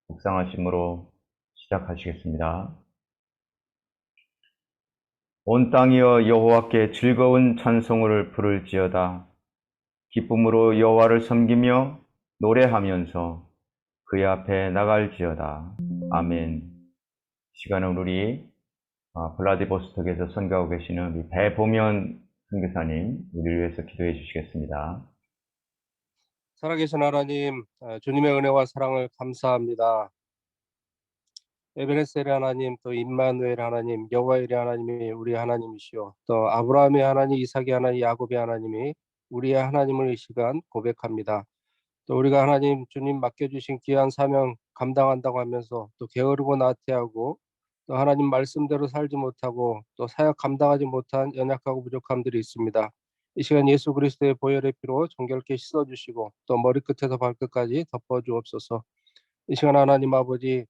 묵상하심으로 시작하시겠습니다. 온 땅이여 여호와께 즐거운 찬송을 부를지어다. 기쁨으로 여호와를 섬기며 노래하면서 그의 앞에 나갈지어다. 아멘. 시간은 우리 블라디보스톡에서 선교하고 계시는 우리 배보면 선교사님 우리를 위해서 기도해 주시겠습니다. 살아계신 하나님, 주님의 은혜와 사랑을 감사합니다. 에베네셀의 하나님, 또 임마누엘 하나님, 여호와의 하나님이 우리 하나님이시오. 또 아브라함의 하나님, 이삭의 하나님, 야곱의 하나님이 우리의 하나님을 이 시간 고백합니다. 또 우리가 하나님 주님 맡겨주신 귀한 사명 감당한다고 하면서 또 게으르고 나태하고 또 하나님 말씀대로 살지 못하고 또 사역 감당하지 못한 연약하고 부족함들이 있습니다. 이 시간 예수 그리스도의 보혈의 피로 정결케 씻어주시고 또 머리끝에서 발끝까지 덮어주옵소서. 이 시간 하나님 아버지,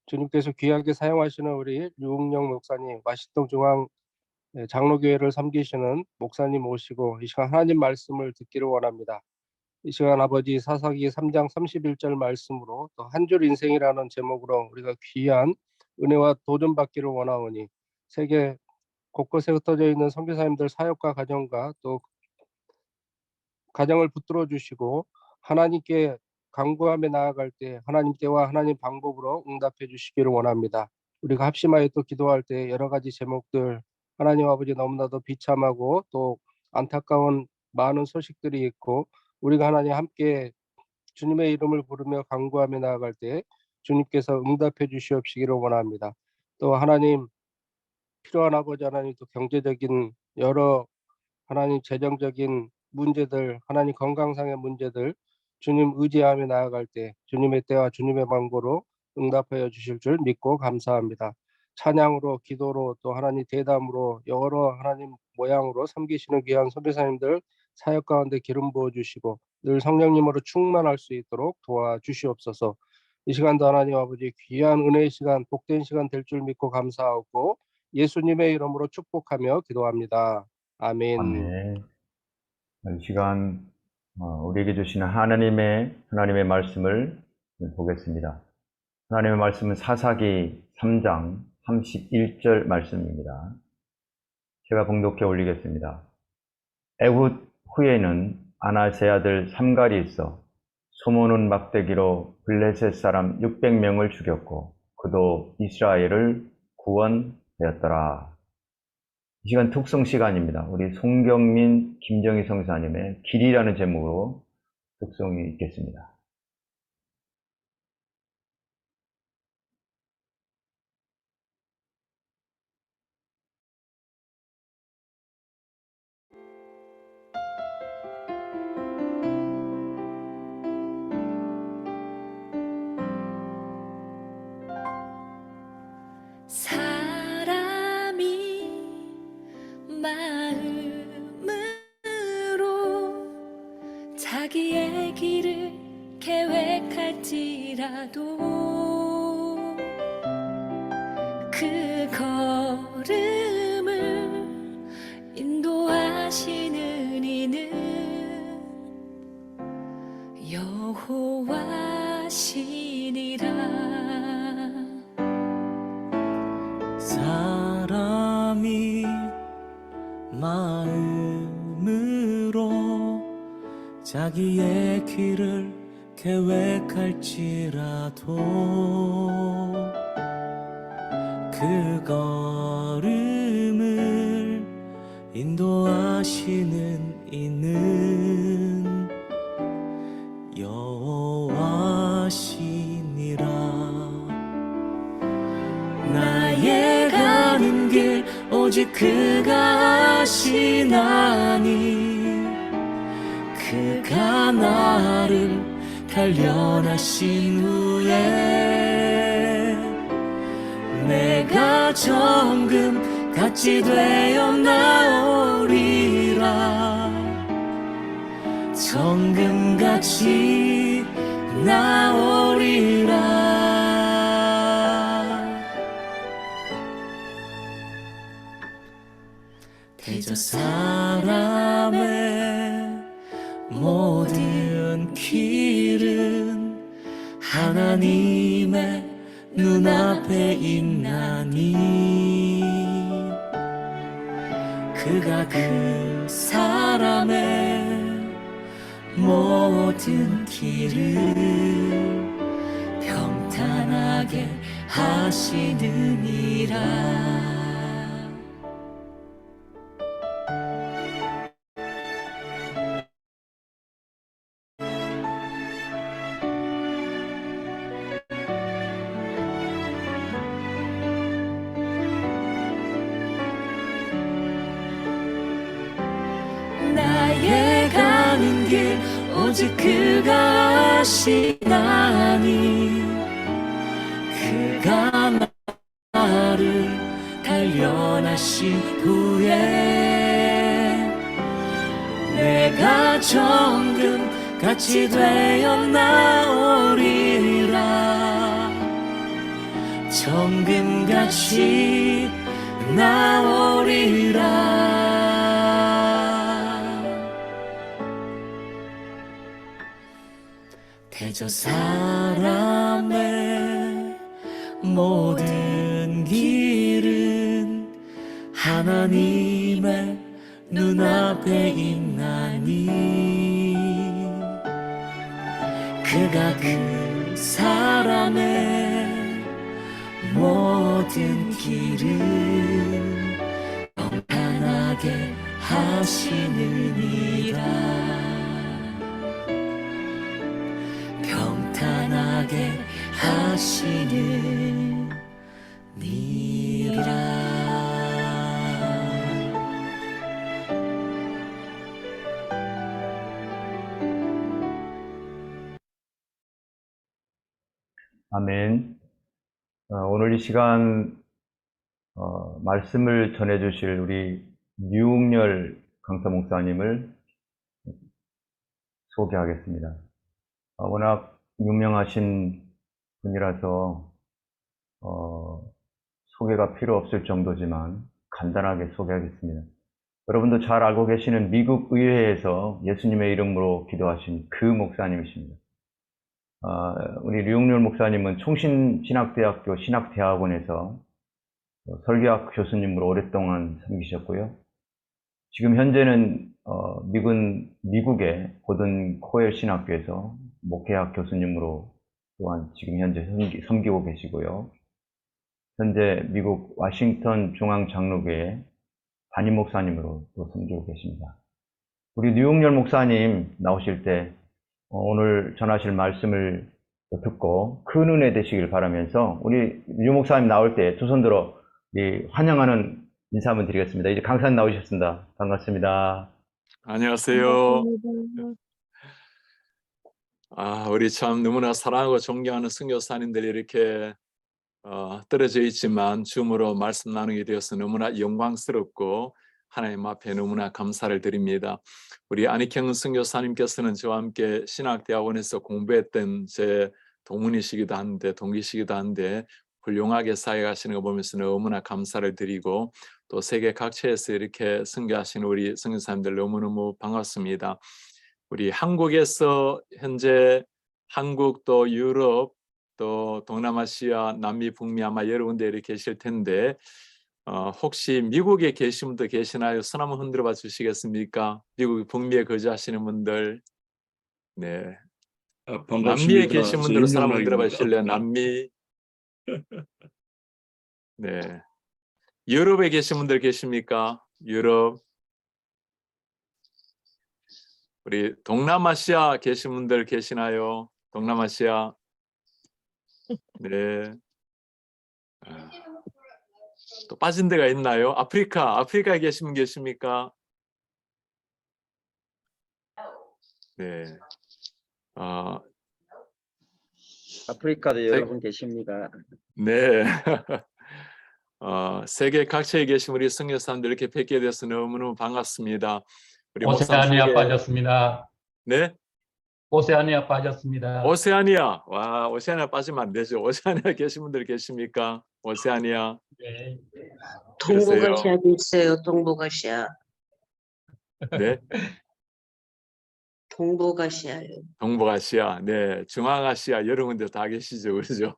주님께서 귀하게 사용하시는 우리 류웅영 목사님, 와시통 중앙 장로교회를 섬기시는 목사님 모시고 이 시간 하나님 말씀을 듣기를 원합니다. 이 시간 아버지 사사기 3장 31절 말씀으로 또 한 줄 인생이라는 제목으로 우리가 귀한 은혜와 도전받기를 원하오니 세계 곳곳에 흩어져 있는 선교사님들 사역과 가정과 또 가정을 붙들어 주시고 하나님께 간구하며 나아갈 때 하나님 때와 하나님 방법으로 응답해 주시기를 원합니다. 우리가 합심하여 또 기도할 때 여러 가지 제목들 하나님 아버지 너무나도 비참하고 또 안타까운 많은 소식들이 있고 우리가 하나님 함께 주님의 이름을 부르며 간구하며 나아갈 때 주님께서 응답해 주시옵시기를 원합니다. 또 하나님 필요한 아버지 하나님 또 경제적인 여러 하나님 재정적인 문제들 하나님 건강상의 문제들 주님 의지하며 나아갈 때 주님의 때와 주님의 방법으로 응답하여 주실 줄 믿고 감사합니다. 찬양으로 기도로 또 하나님 대담으로 여러 하나님 모양으로 섬기시는 귀한 선교사님들 사역 가운데 기름 부어 주시고 늘 성령님으로 충만할 수 있도록 도와주시옵소서. 이 시간도 하나님 아버지 귀한 은혜의 시간 복된 시간 될 줄 믿고 감사하고 예수님의 이름으로 축복하며 기도합니다. 아멘. 아멘. 이 시간 우리에게 주시는 하나님의 말씀을 보겠습니다. 하나님의 말씀은 사사기 3장 31절 말씀입니다. 제가 봉독해 올리겠습니다. 에훗 후에는 아나세 아들 삼갈이 있어 소모는 막대기로 블레셋 사람 600명을 죽였고 그도 이스라엘을 구원하였더라. 이 시간 특송 시간입니다. 우리 송경민, 김정희 성사님의 길이라는 제목으로 특송이 있겠습니다. 사람이 마음으로 자기의 길을 계획할지라도 그 걸음을 인도하시는 이는 여호와시니라. 사람이 마음으로 자기의 길을 계획할지라도 그 걸음을 인도하시는 이는 여호와시니라. 나의 가는 길 오직 그가 아시나니 그가 나를 단련하신 후에 내가 정금 같이 되어 나오리라. 정금같이 나오리라. 대저 사람의 모든 길은 하나님의 눈앞에 있나니 그가 그 사람의 모든 길을 평탄하게 하시느니라. 나의 가는 길 오직 그가 아시나니 그가 나를 단련하신 후에 내가 정금같이 되어 나오리라. 정금같이 나오리라. 대저 사람의 모든 길은 하나님의 눈앞에 있나니 그가 그 사람의 모든 길을 평탄하게 하시느니라. 평탄하게 하시느니라. 아멘. 오늘 이 시간 말씀을 전해주실 우리 류웅열 강사 목사님을 소개하겠습니다. 워낙 유명하신 분이라서 소개가 필요 없을 정도지만 간단하게 소개하겠습니다. 여러분도 잘 알고 계시는 미국 의회에서 예수님의 이름으로 기도하신 그 목사님이십니다. 우리 류웅열 목사님은 총신진학대학교 신학대학원에서 설교학 교수님으로 오랫동안 섬기셨고요. 지금 현재는 미국의 고든 코엘 신학교에서 목회학 교수님으로 또한 지금 현재 섬기고 계시고요. 현재 미국 워싱턴 중앙장로교회 담임 목사님으로 또 섬기고 계십니다. 우리 류웅열 목사님 나오실 때 오늘 전하실 말씀을 듣고 큰 은혜 되시길 바라면서 우리 류 목사님 나올 때 두 손 들어 환영하는 인사 한번 드리겠습니다. 이제 강사님 나오셨습니다. 반갑습니다. 안녕하세요. 우리 참 너무나 사랑하고 존경하는 선교사님들이 이렇게 떨어져 있지만 줌으로 말씀 나누게 되어서 너무나 영광스럽고 하나님 앞에 너무나 감사를 드립니다. 우리 안익형 선교사님께서는 저와 함께 신학대학원에서 공부했던 제 동문이시기도 한데 동기시기도 한데 훌륭하게 사역하시는 거 보면서 너무나 감사를 드리고 또 세계 각처에서 이렇게 선교하시는 우리 선교사님들 너무너무 반갑습니다. 우리 한국에서 현재 한국 또 유럽 또 동남아시아 남미 북미 아마 여러 군데 이렇게 계실 텐데 혹시 미국에 계신 분도 계시나요? 손 한번 흔들어 봐 주시겠습니까? 미국 북미에 거주하시는 분들. 네. 반갑습니다. 남미에 계신 분들은 손 한번 흔들어 봐 임영락입니다. 주실래요? 남미. 네. 유럽에 계신 분들 계십니까? 유럽. 우리 동남아시아 계신 분들 계시나요? 동남아시아. 네. 또 빠진 데가 있나요? 아프리카에 계신 분 계십니까? 네. 아프리카도 여러분 계십니까? 네. 세계 각처에 계신 우리 선교사님들 이렇게 뵙게 돼서 너무너무 반갑습니다. 우리 오세아니아 빠졌습니다. 네? 오세아니아 빠졌습니다. 오세아니아. 와, 오세아니아 빠지면 안 되죠. 오세아니아 계신 분들 계십니까? 오세아니아. 네. 동북아시아도 있어요. 동북아시아. 네. 동북아시아요. 동북아시아, 네, 중앙아시아 여러 군데 다 계시죠, 그렇죠?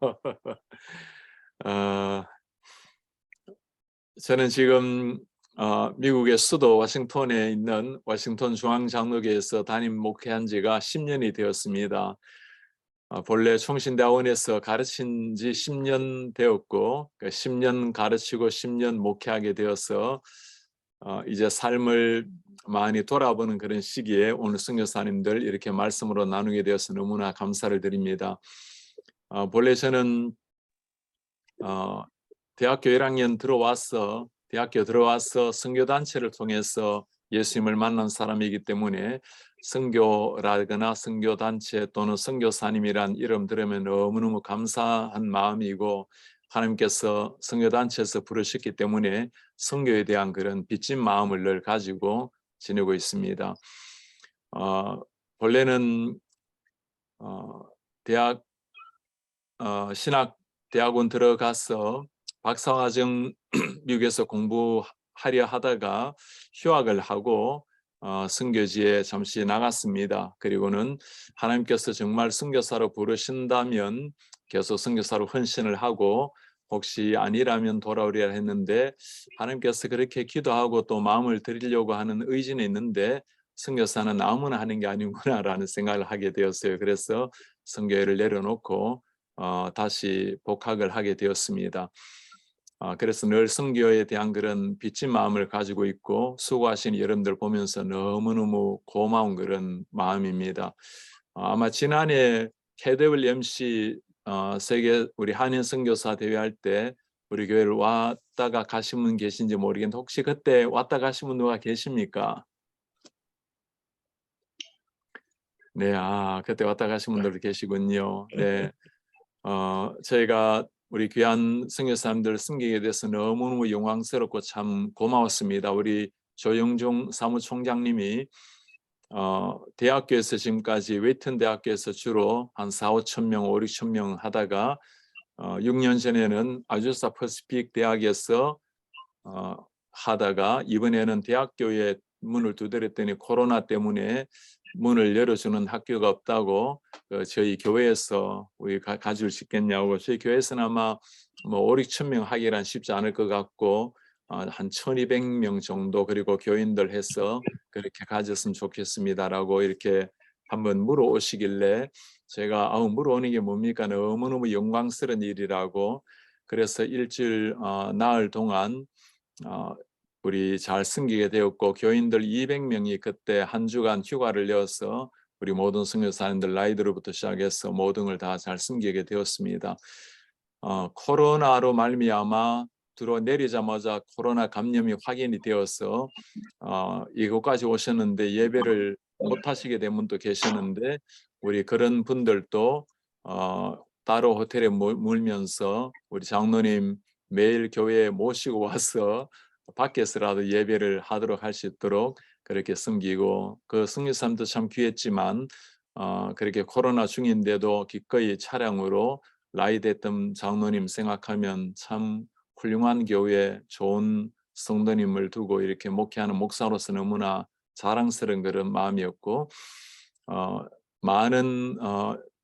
어, 저는 지금 미국의 수도 워싱턴에 있는 워싱턴 중앙장로교에서 담임 목회한 지가 10년이 되었습니다. 본래 총신대학원에서 가르친 지 10년 되었고, 10년 가르치고 10년 목회하게 되어서 이제 삶을 많이 돌아보는 그런 시기에 오늘 선교사님들 이렇게 말씀으로 나누게 되어서 너무나 감사를 드립니다. 본래 저는 대학교 1학년 대학교 들어와서 선교단체를 통해서 예수님을 만난 사람이기 때문에 선교라거나 선교단체 또는 선교사님이란 이름 들으면 너무너무 감사한 마음이고, 하나님께서 선교단체에서 부르셨기 때문에 선교에 대한 그런 빚진 마음을 늘 가지고 지내고 있습니다. 본래는 신학대학원 들어가서 박사과정 미국에서 공부하려 하다가 휴학을 하고 선교지에 잠시 나갔습니다. 그리고는 하나님께서 정말 선교사로 부르신다면 계속 선교사로 헌신을 하고, 혹시 아니라면 돌아오리라 했는데, 하나님께서 그렇게 기도하고 또 마음을 드리려고 하는 의지는 있는데 선교사는 아무나 하는 게 아니구나라는 생각을 하게 되었어요. 그래서 선교회를 내려놓고 다시 복학을 하게 되었습니다. 그래서 늘 선교에 대한 그런 빚진 마음을 가지고 있고, 수고하신 여러분들 보면서 너무너무 고마운 그런 마음입니다. 아마 지난해 KWMC 세계 우리 한인 선교사 대회 할 때 우리 교회를 왔다가 가신 분 계신지 모르겠는데, 혹시 그때 왔다 가신 분 누가 계십니까? 네, 그때 왔다 가신 분들도 계시군요. 네, 저희가 우리 귀한 선교사님들 섬기게 돼서 너무너무 영광스럽고 참 고마웠습니다. 우리 조영종 사무총장님이 대학교에서 지금까지 웨이튼 대학교에서 주로 한 4-5천 명, 5-6천 명 하다가 6년 전에는 아주사 퍼시픽 대학에서 하다가, 이번에는 대학교에 문을 두드렸더니 코로나 때문에 문을 열어주는 학교가 없다고 저희 교회에서 우리 가지를 짓겠냐고, 저희 교회에서는 아마 뭐 5-6천 명 하기란 쉽지 않을 것 같고 한 1,200명 정도, 그리고 교인들 해서 그렇게 가졌으면 좋겠습니다라고 이렇게 한번 물어오시길래 제가 물어오는 게 뭡니까? 너무너무 영광스러운 일이라고, 그래서 일주일 나흘 동안 우리 잘 섬기게 되었고, 교인들 200명이 그때 한 주간 휴가를 내어서 우리 모든 선교사님들 나이들로부터 시작해서 모든 걸 다 잘 섬기게 되었습니다. 코로나로 말미암아 내리자마자 코로나 감염이 확인이 되어서 이곳까지 오셨는데 예배를 못 하시게 된 분도 계셨는데, 우리 그런 분들도 따로 호텔에 물면서 우리 장로님 매일 교회에 모시고 와서 밖에서라도 예배를 하도록 할 수 있도록 그렇게 섬기고, 그 선교사님도 참 귀했지만 그렇게 코로나 중인데도 기꺼이 차량으로 라이드했던 장로님 생각하면 참 훌륭한 교회, 좋은 성도님을 두고 이렇게 목회하는 목사로서 너무나 자랑스러운 그런 마음이었고, 많은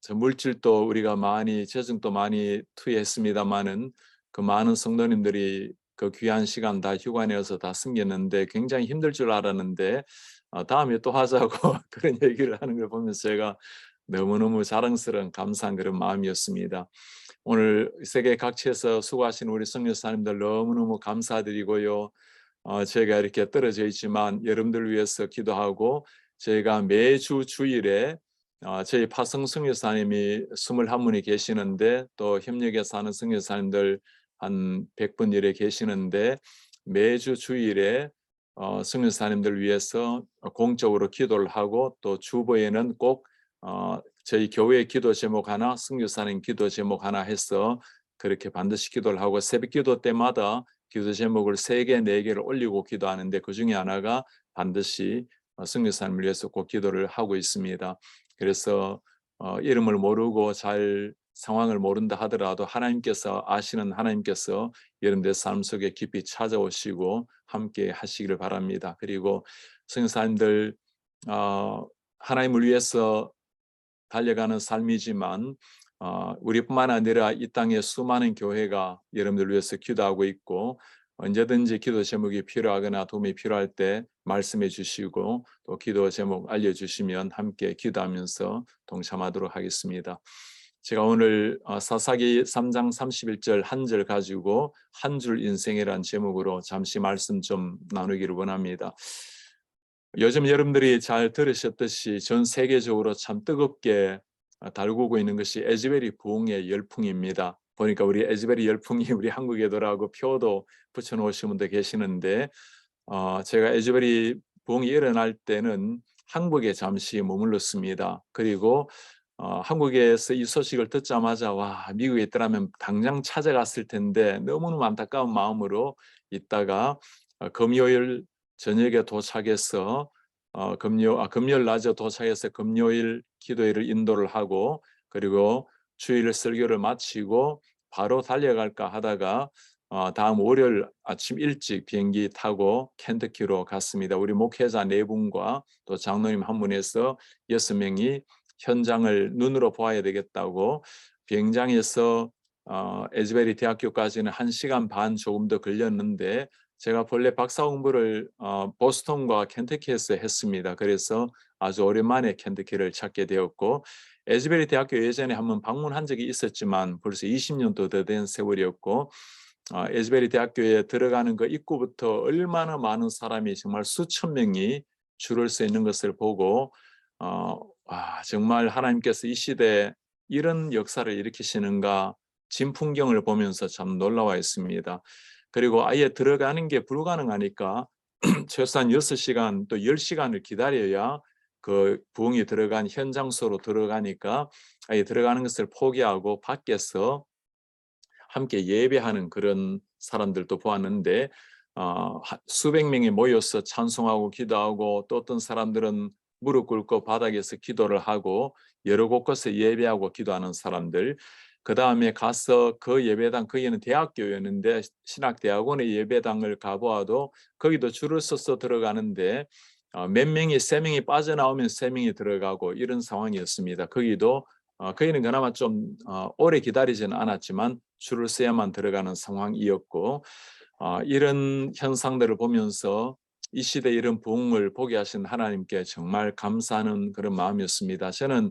물질도 우리가 많이, 재정도 많이 투여했습니다마는 그 많은 성도님들이 그 귀한 시간 다 휴가 내어서 다 섬겼는데 굉장히 힘들 줄 알았는데 다음에 또 하자고 그런 얘기를 하는 걸 보면서 제가 너무너무 자랑스러운 감사한 그런 마음이었습니다. 오늘 세계 각지에서 수고하신 우리 선교사님들 너무너무 감사드리고요. 저희가 이렇게 떨어져 있지만 여러분들 위해서 기도하고, 저희가 매주 주일에 저희 파성 선교사님이 21분이 계시는데, 또 협력에 사는 선교사님들 한 100분 이래 계시는데, 매주 주일에 선교사님들 위해서 공적으로 기도를 하고, 또 주보에는 꼭 저희 교회 기도 제목 하나, 선교사님 기도 제목 하나 해서 그렇게 반드시 기도를 하고, 새벽 기도 때마다 기도 제목을 3개, 4개를 올리고 기도하는데 그 중에 하나가 반드시 선교사님을 위해서 꼭 기도를 하고 있습니다. 그래서 이름을 모르고 잘 상황을 모른다 하더라도 하나님께서 아시는 하나님께서 여러분들 삶 속에 깊이 찾아오시고 함께 하시기를 바랍니다. 그리고 선교사님들 하나님을 위해서 달려가는 삶이지만 우리뿐만 아니라 이 땅의 수많은 교회가 여러분들 위해서 기도하고 있고 언제든지 기도 제목이 필요하거나 도움이 필요할 때 말씀해 주시고 또 기도 제목 알려주시면 함께 기도하면서 동참하도록 하겠습니다. 제가 오늘 사사기 3장 31절 한 절 가지고 한 줄 인생이란 제목으로 잠시 말씀 좀 나누기를 원합니다. 요즘 여러분들이 잘 들으셨듯이 전 세계적으로 참 뜨겁게 달구고 있는 것이 에즈베리 부흥의 열풍입니다. 보니까 우리 에즈베리 열풍이 우리 한국에 돌아오고 표도 붙여놓으신 분도 계시는데 제가 에즈베리 부흥이 일어날 때는 한국에 잠시 머물렀습니다. 그리고 한국에서 이 소식을 듣자마자 와 미국에 있더라면 당장 찾아갔을 텐데 너무너무 안타까운 마음으로 있다가 금요일 저녁에 도착해서 금요일 낮에 도착해서 금요일 기도회를 인도를 하고 그리고 주일 설교를 마치고 바로 달려갈까 하다가 다음 월요일 아침 일찍 비행기 타고 켄터키로 갔습니다. 우리 목회자 4분과 또 장로님 1분에서 6명이 현장을 눈으로 보아야 되겠다고 비행장에서 에즈베리 대학교까지는 1시간 반 조금 더 걸렸는데 제가 본래 박사 공부를 보스턴과 켄터키에서 했습니다. 그래서 아주 오랜만에 켄터키를 찾게 되었고 에즈베리 대학교 예전에 한번 방문한 적이 있었지만 벌써 20년도 더 된 세월이었고 에즈베리 대학교에 들어가는 그 입구부터 얼마나 많은 사람이 정말 수천 명이 줄을 서 있는 것을 보고 정말 하나님께서 이 시대에 이런 역사를 일으키시는가 진풍경을 보면서 참 놀라워 있습니다. 그리고 아예 들어가는 게 불가능하니까 최소한 6시간 또 10시간을 기다려야 그 부흥이 들어간 현장소로 들어가니까 아예 들어가는 것을 포기하고 밖에서 함께 예배하는 그런 사람들도 보았는데 수백 명이 모여서 찬송하고 기도하고 또 어떤 사람들은 무릎 꿇고 바닥에서 기도를 하고 여러 곳곳에 예배하고 기도하는 사람들 그 다음에 가서 그 예배당 거기는 대학교였는데 신학대학원의 예배당을 가보아도 거기도 줄을 서서 들어가는데 몇 명이 3명이 빠져나오면 3명이 들어가고 이런 상황이었습니다. 거기도 거기는 그나마 좀 오래 기다리지는 않았지만 줄을 서야만 들어가는 상황이었고 이런 현상들을 보면서 이 시대에 이런 부흥을 보게 하신 하나님께 정말 감사하는 그런 마음이었습니다. 저는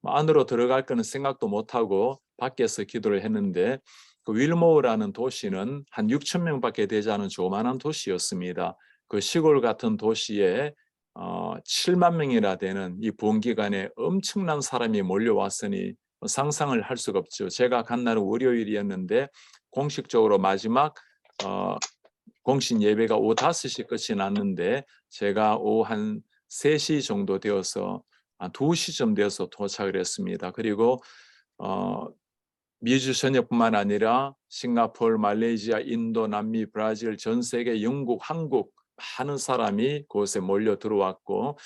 안으로 들어갈 거는 생각도 못하고 밖에서 기도를 했는데 그 윌모어라는 도시는 한 6천 명밖에 되지 않은 조그마한 도시였습니다. 그 시골 같은 도시에 7만 명이나 되는 이 부흥 기간에 엄청난 사람이 몰려왔으니 상상을 할 수가 없죠. 제가 간 날은 월요일이었는데 공식적으로 마지막 공식 예배가 오후 5시 끝이 났는데 제가 오후 한 3시 정도 되어서 2시쯤 되어서 도착을 했습니다. 그리고 미주 전역뿐만 아니라 싱가포르, 말레이시아, 인도, 남미, 브라질, 전 세계, 영국, 한국 많은 사람이 그곳에 몰려 들어왔고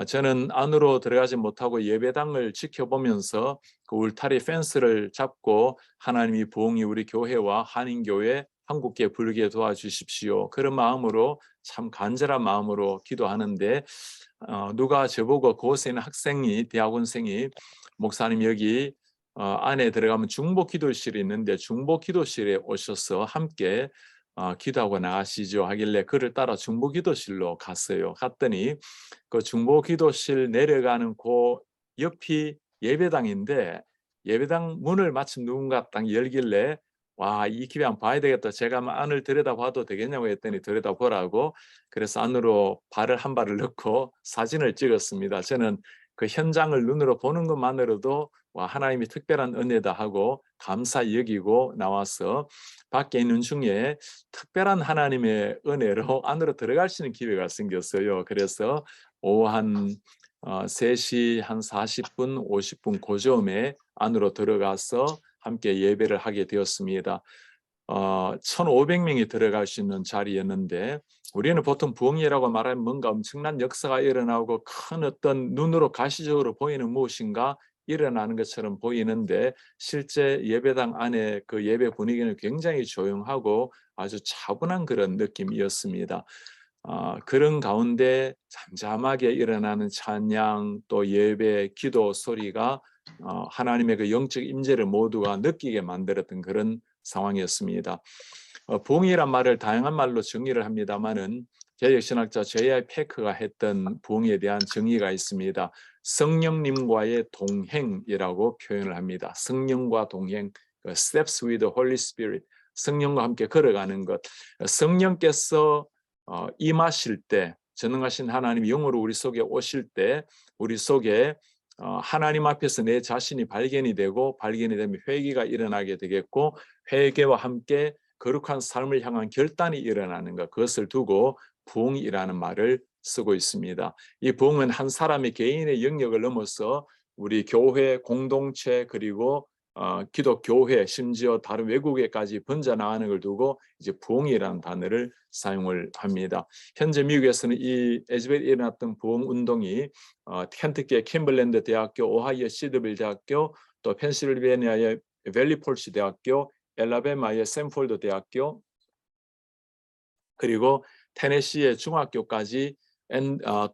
저는 안으로 들어가지 못하고 예배당을 지켜보면서 그 울타리 펜스를 잡고 하나님이 부흥이 우리 교회와 한인교회, 한국교회 부르게 도와주십시오. 그런 마음으로 참 간절한 마음으로 기도하는데 누가 저보고 그곳에 있는 학생이 대학원생이 목사님 여기 안에 들어가면 중보 기도실이 있는데 중보 기도실에 오셔서 함께 기도하고 나가시죠 하길래 그를 따라 중보 기도실로 갔어요. 갔더니 그 중보 기도실 내려가는 그 옆이 예배당인데 예배당 문을 마침 누군가 딱 열길래 와, 이 기회 한번 봐야 되겠다. 제가 안을 들여다봐도 되겠냐고 했더니 들여다보라고. 그래서 안으로 발을 한 발을 넣고 사진을 찍었습니다. 저는 그 현장을 눈으로 보는 것만으로도 와, 하나님이 특별한 은혜다 하고 감사 여기고 나와서 밖에 있는 중에 특별한 하나님의 은혜로 안으로 들어갈 수 있는 기회가 생겼어요. 그래서 오후 한 3시 한 40분, 50분 고점에 안으로 들어가서 함께 예배를 하게 되었습니다. 1,500명이 들어갈 수 있는 자리였는데 우리는 보통 부흥회라고 말하면 뭔가 엄청난 역사가 일어나고 큰 어떤 눈으로 가시적으로 보이는 무엇인가 일어나는 것처럼 보이는데 실제 예배당 안에 그 예배 분위기는 굉장히 조용하고 아주 차분한 그런 느낌이었습니다. 그런 가운데 잠잠하게 일어나는 찬양 또 예배 기도 소리가 하나님의 그 영적 임재를 모두가 느끼게 만들었던 그런 상황이었습니다. 부흥이란 말을 다양한 말로 정의를 합니다만은 개혁신학자 J.I. 패커가 했던 부흥에 대한 정의가 있습니다. 성령님과의 동행이라고 표현을 합니다. 성령과 동행, steps with the Holy Spirit, 성령과 함께 걸어가는 것. 성령께서 임하실 때, 전능하신 하나님이 영으로 우리 속에 오실 때 우리 속에 하나님 앞에서 내 자신이 발견이 되고, 발견이 되면 회개가 일어나게 되겠고, 회개와 함께 거룩한 삶을 향한 결단이 일어나는 것, 그것을 두고 부흥이라는 말을 쓰고 있습니다. 이 부흥은 한 사람의 개인의 영역을 넘어서 우리 교회 공동체 그리고 기독교회 심지어 다른 외국에까지 번져나가는 걸 두고 이제 부흥이라는 단어를 사용을 합니다. 현재 미국에서는 이 에즈벨에 일어났던 부흥 운동이 켄터키의 캠벌랜드 대학교, 오하이오 시드빌 대학교, 또 펜실베니아의 밸리폴시 대학교, 엘라베마의 샌폴드 대학교, 그리고 테네시의 중학교까지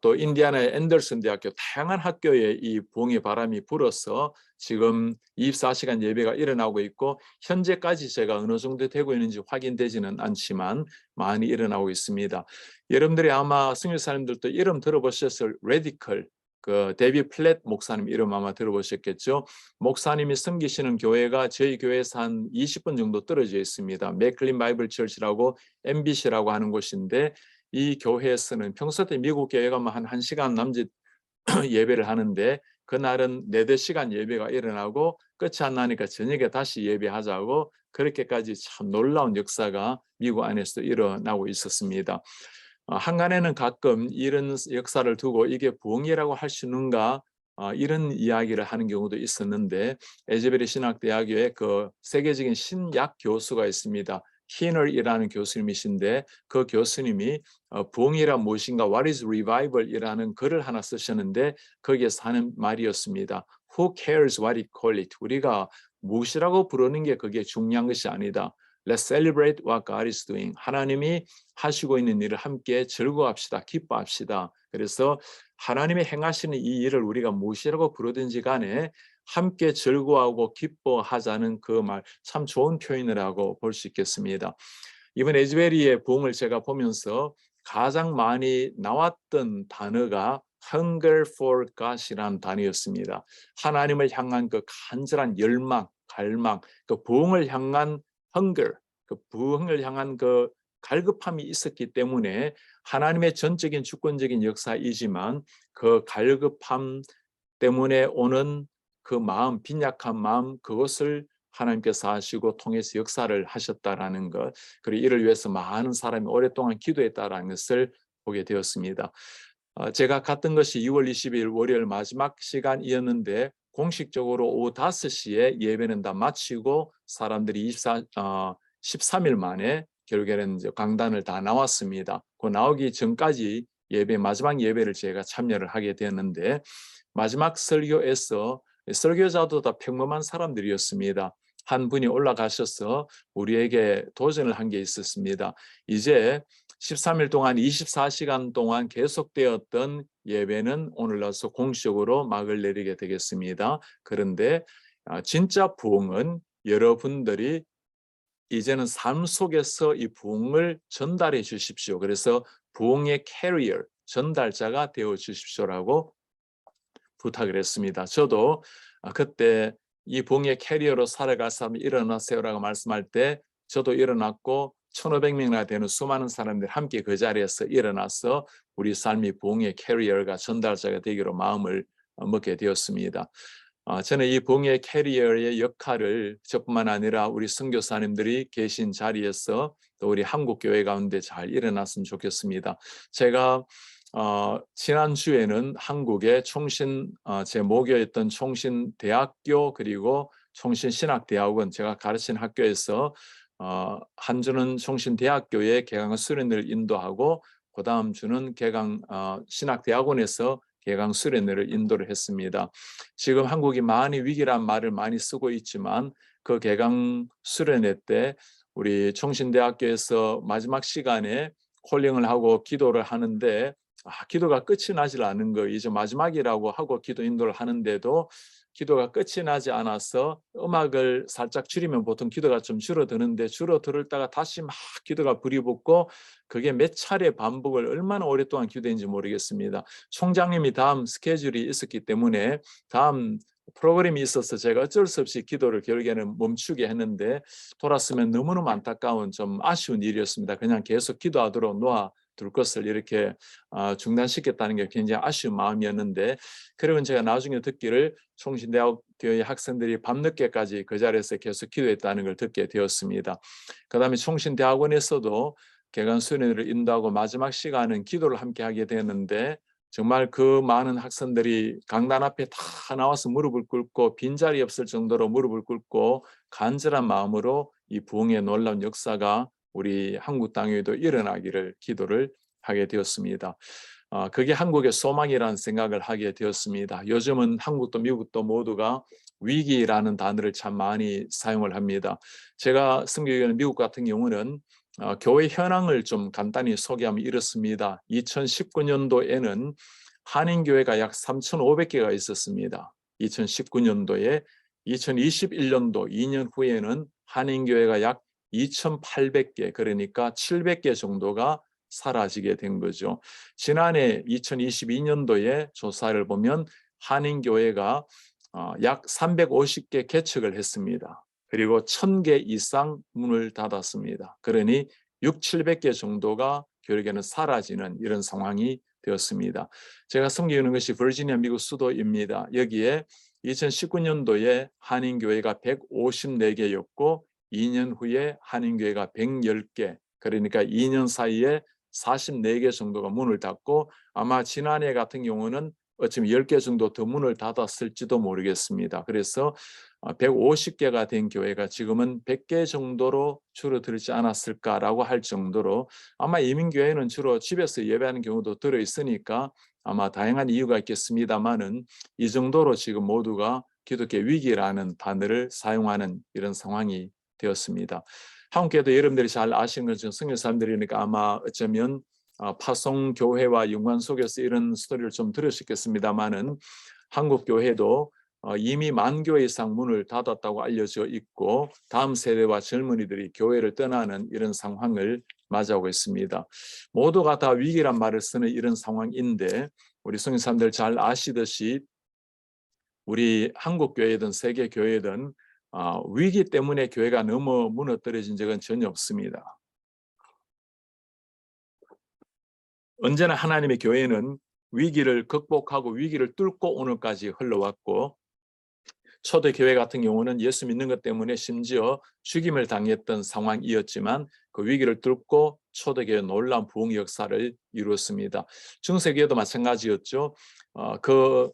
또 인디애나의 앤더슨 대학교 다양한 학교에 이 부흥의 바람이 불어서 지금 24시간 예배가 일어나고 있고, 현재까지 제가 어느 정도 되고 있는지 확인되지는 않지만 많이 일어나고 있습니다. 여러분들이 아마 선교사님들도 이름 들어보셨을 레디컬, 그 데이비 플랫 목사님 이름 아마 들어보셨겠죠. 목사님이 섬기시는 교회가 저희 교회에서 한 20분 정도 떨어져 있습니다. 맥클린 바이블 처치라고 MBC라고 하는 곳인데, 이 교회에서는 평소 때 미국 교회가 한 1시간 남짓 예배를 하는데, 그날은 4-5시간 예배가 일어나고 끝이 안 나니까 저녁에 다시 예배하자고, 그렇게까지 참 놀라운 역사가 미국 안에서 일어나고 있었습니다. 한간에는 가끔 이런 역사를 두고 이게 부흥이라고 할 수 있는가 이런 이야기를 하는 경우도 있었는데, 에즈베리 신학대학교에 그 세계적인 신약 교수가 있습니다. 히널이라는 교수님이신데, 그 교수님이 부흥이란 무엇인가, What is revival이라는 글을 하나 쓰셨는데 거기에서 하는 말이었습니다. Who cares what it call it? 우리가 무엇이라고 부르는 게 그게 중요한 것이 아니다. Let's celebrate what God is doing. 하나님이 하시고 있는 일을 함께 즐거워합시다. 기뻐합시다. 그래서 하나님이 행하시는 이 일을 우리가 무엇이라고 부르든지 간에 함께 즐거워하고 기뻐하자는 그 말, 참 좋은 표현이라고 볼 수 있겠습니다. 이번 에즈베리의 부흥을 제가 보면서 가장 많이 나왔던 단어가 hunger for God이라는 단어였습니다. 하나님을 향한 그 간절한 열망, 갈망, 그 부흥을 향한 hunger, 그 부흥을 향한 그 갈급함이 있었기 때문에 하나님의 전적인 주권적인 역사이지만 그 갈급함 때문에 오는 그 마음, 빈약한 마음, 그것을 하나님께서 하시고 통해서 역사를 하셨다라는 것, 그리고 이를 위해서 많은 사람이 오랫동안 기도했다라는 것을 보게 되었습니다. 제가 갔던 것이 2월 20일 월요일 마지막 시간이었는데, 공식적으로 오후 5시에 예배는 다 마치고 사람들이 13일 만에 결국에는 이제 강단을 다 나왔습니다. 그 나오기 전까지 마지막 예배를 제가 참여를 하게 되었는데, 마지막 설교에서 설교자도 다 평범한 사람들이었습니다. 한 분이 올라가셔서 우리에게 도전을 한 게 있었습니다. 이제 13일 동안 24시간 동안 계속되었던 예배는 오늘로서 공식적으로 막을 내리게 되겠습니다. 그런데 진짜 부흥은 여러분들이 이제는 삶 속에서 이 부흥을 전달해 주십시오. 그래서 부흥의 캐리어, 전달자가 되어 주십시오라고 부탁을 했습니다. 저도 그때 이 부흥의 캐리어로 살아갈 사람이 일어나세요라고 말씀할 때 저도 일어났고 1,500명이나 되는 수많은 사람들이 함께 그 자리에서 일어나서 우리 삶이 부흥의 캐리어가 전달자가 되기로 마음을 먹게 되었습니다. 저는 이 부흥의 캐리어의 역할을 저뿐만 아니라 우리 선교사님들이 계신 자리에서 또 우리 한국 교회 가운데 잘 일어났으면 좋겠습니다. 제가 지난주에는 한국의 총신, 제 모교였던 총신대학교 그리고 총신신학대학원, 제가 가르친 학교에서 한 주는 총신대학교의 개강 수련회를 인도하고 그 다음 주는 신학대학원에서 개강 수련회를 인도를 했습니다. 지금 한국이 많이 위기란 말을 많이 쓰고 있지만 그 개강 수련회 때 우리 총신대학교에서 마지막 시간에 콜링을 하고 기도를 하는데 기도가 끝이 나질 않은 거, 이제 마지막이라고 하고 기도 인도를 하는데도 기도가 끝이 나지 않아서 음악을 살짝 줄이면 보통 기도가 좀 줄어드는데 줄어들다가 다시 막 기도가 불이 붙고 그게 몇 차례 반복을 얼마나 오랫동안 기도했는지 모르겠습니다. 총장님이 다음 스케줄이 있었기 때문에 다음 프로그램이 있어서 제가 어쩔 수 없이 기도를 결국에는 멈추게 했는데 돌았으면 너무너무 안타까운 좀 아쉬운 일이었습니다. 그냥 계속 기도하도록 놓아둘 것을 이렇게 중단시켰다는 게 굉장히 아쉬운 마음이었는데, 그러면 제가 나중에 듣기를 총신대학 교회 학생들이 밤늦게까지 그 자리에서 계속 기도했다는 걸 듣게 되었습니다. 그 다음에 총신대학원에서도 개관 수련회를 인도하고 마지막 시간은 기도를 함께 하게 되었는데 정말 그 많은 학생들이 강단 앞에 다 나와서 무릎을 꿇고 빈자리 없을 정도로 무릎을 꿇고 간절한 마음으로 이 부흥의 놀라운 역사가 우리 한국 땅에도 일어나기를 기도를 하게 되었습니다. 그게 한국의 소망이라는 생각을 하게 되었습니다. 요즘은 한국도 미국도 모두가 위기라는 단어를 참 많이 사용을 합니다. 제가 선교하는 미국 같은 경우는 교회 현황을 좀 간단히 소개하면 이렇습니다. 2019년도에는 한인교회가 약 3,500개가 있었습니다. 2019년도에 2021년도 2년 후에는 한인교회가 약 2,800개, 그러니까 700개 정도가 사라지게 된 거죠. 지난해 2022년도에 조사를 보면 한인교회가 약 350개 개척을 했습니다. 그리고 1,000개 이상 문을 닫았습니다. 그러니 700개 정도가 결국에는 사라지는 이런 상황이 되었습니다. 제가 섬기는 것이 버지니아 미국 수도입니다. 여기에 2019년도에 한인교회가 154개였고 2년 후에 한인교회가 110개, 그러니까 2년 사이에 44개 정도가 문을 닫고 아마 지난해 같은 경우는 어쩌면 10개 정도 더 문을 닫았을지도 모르겠습니다. 그래서 150개가 된 교회가 지금은 100개 정도로 줄어들지 않았을까라고 할 정도로 아마 이민교회는 주로 집에서 예배하는 경우도 들어있으니까 아마 다양한 이유가 있겠습니다만은 이 정도로 지금 모두가 기독교 위기라는 단어를 사용하는 이런 상황이 되었습니다. 한국교회도 여러분들이 잘 아시는 것처럼 성교 사람들이니까 아마 어쩌면 파송교회와 연관 속에서 이런 스토리를 좀 들으셨겠습니다만은 한국 교회도 이미 10,000교회 이상 문을 닫았다고 알려져 있고 다음 세대와 젊은이들이 교회를 떠나는 이런 상황을 맞이하고 있습니다. 모두가 다 위기란 말을 쓰는 이런 상황인데 우리 성인 사람들 잘 아시듯이 우리 한국 교회든 세계 교회든 위기 때문에 교회가 너무 무너뜨려진 적은 전혀 없습니다. 언제나 하나님의 교회는 위기를 극복하고 위기를 뚫고 오늘까지 흘러왔고 초대교회 같은 경우는 예수 믿는 것 때문에 심지어 죽임을 당했던 상황이었지만 그 위기를 뚫고 초대교회 놀라운 부흥 역사를 이루었습니다. 중세교회도 마찬가지였죠. 그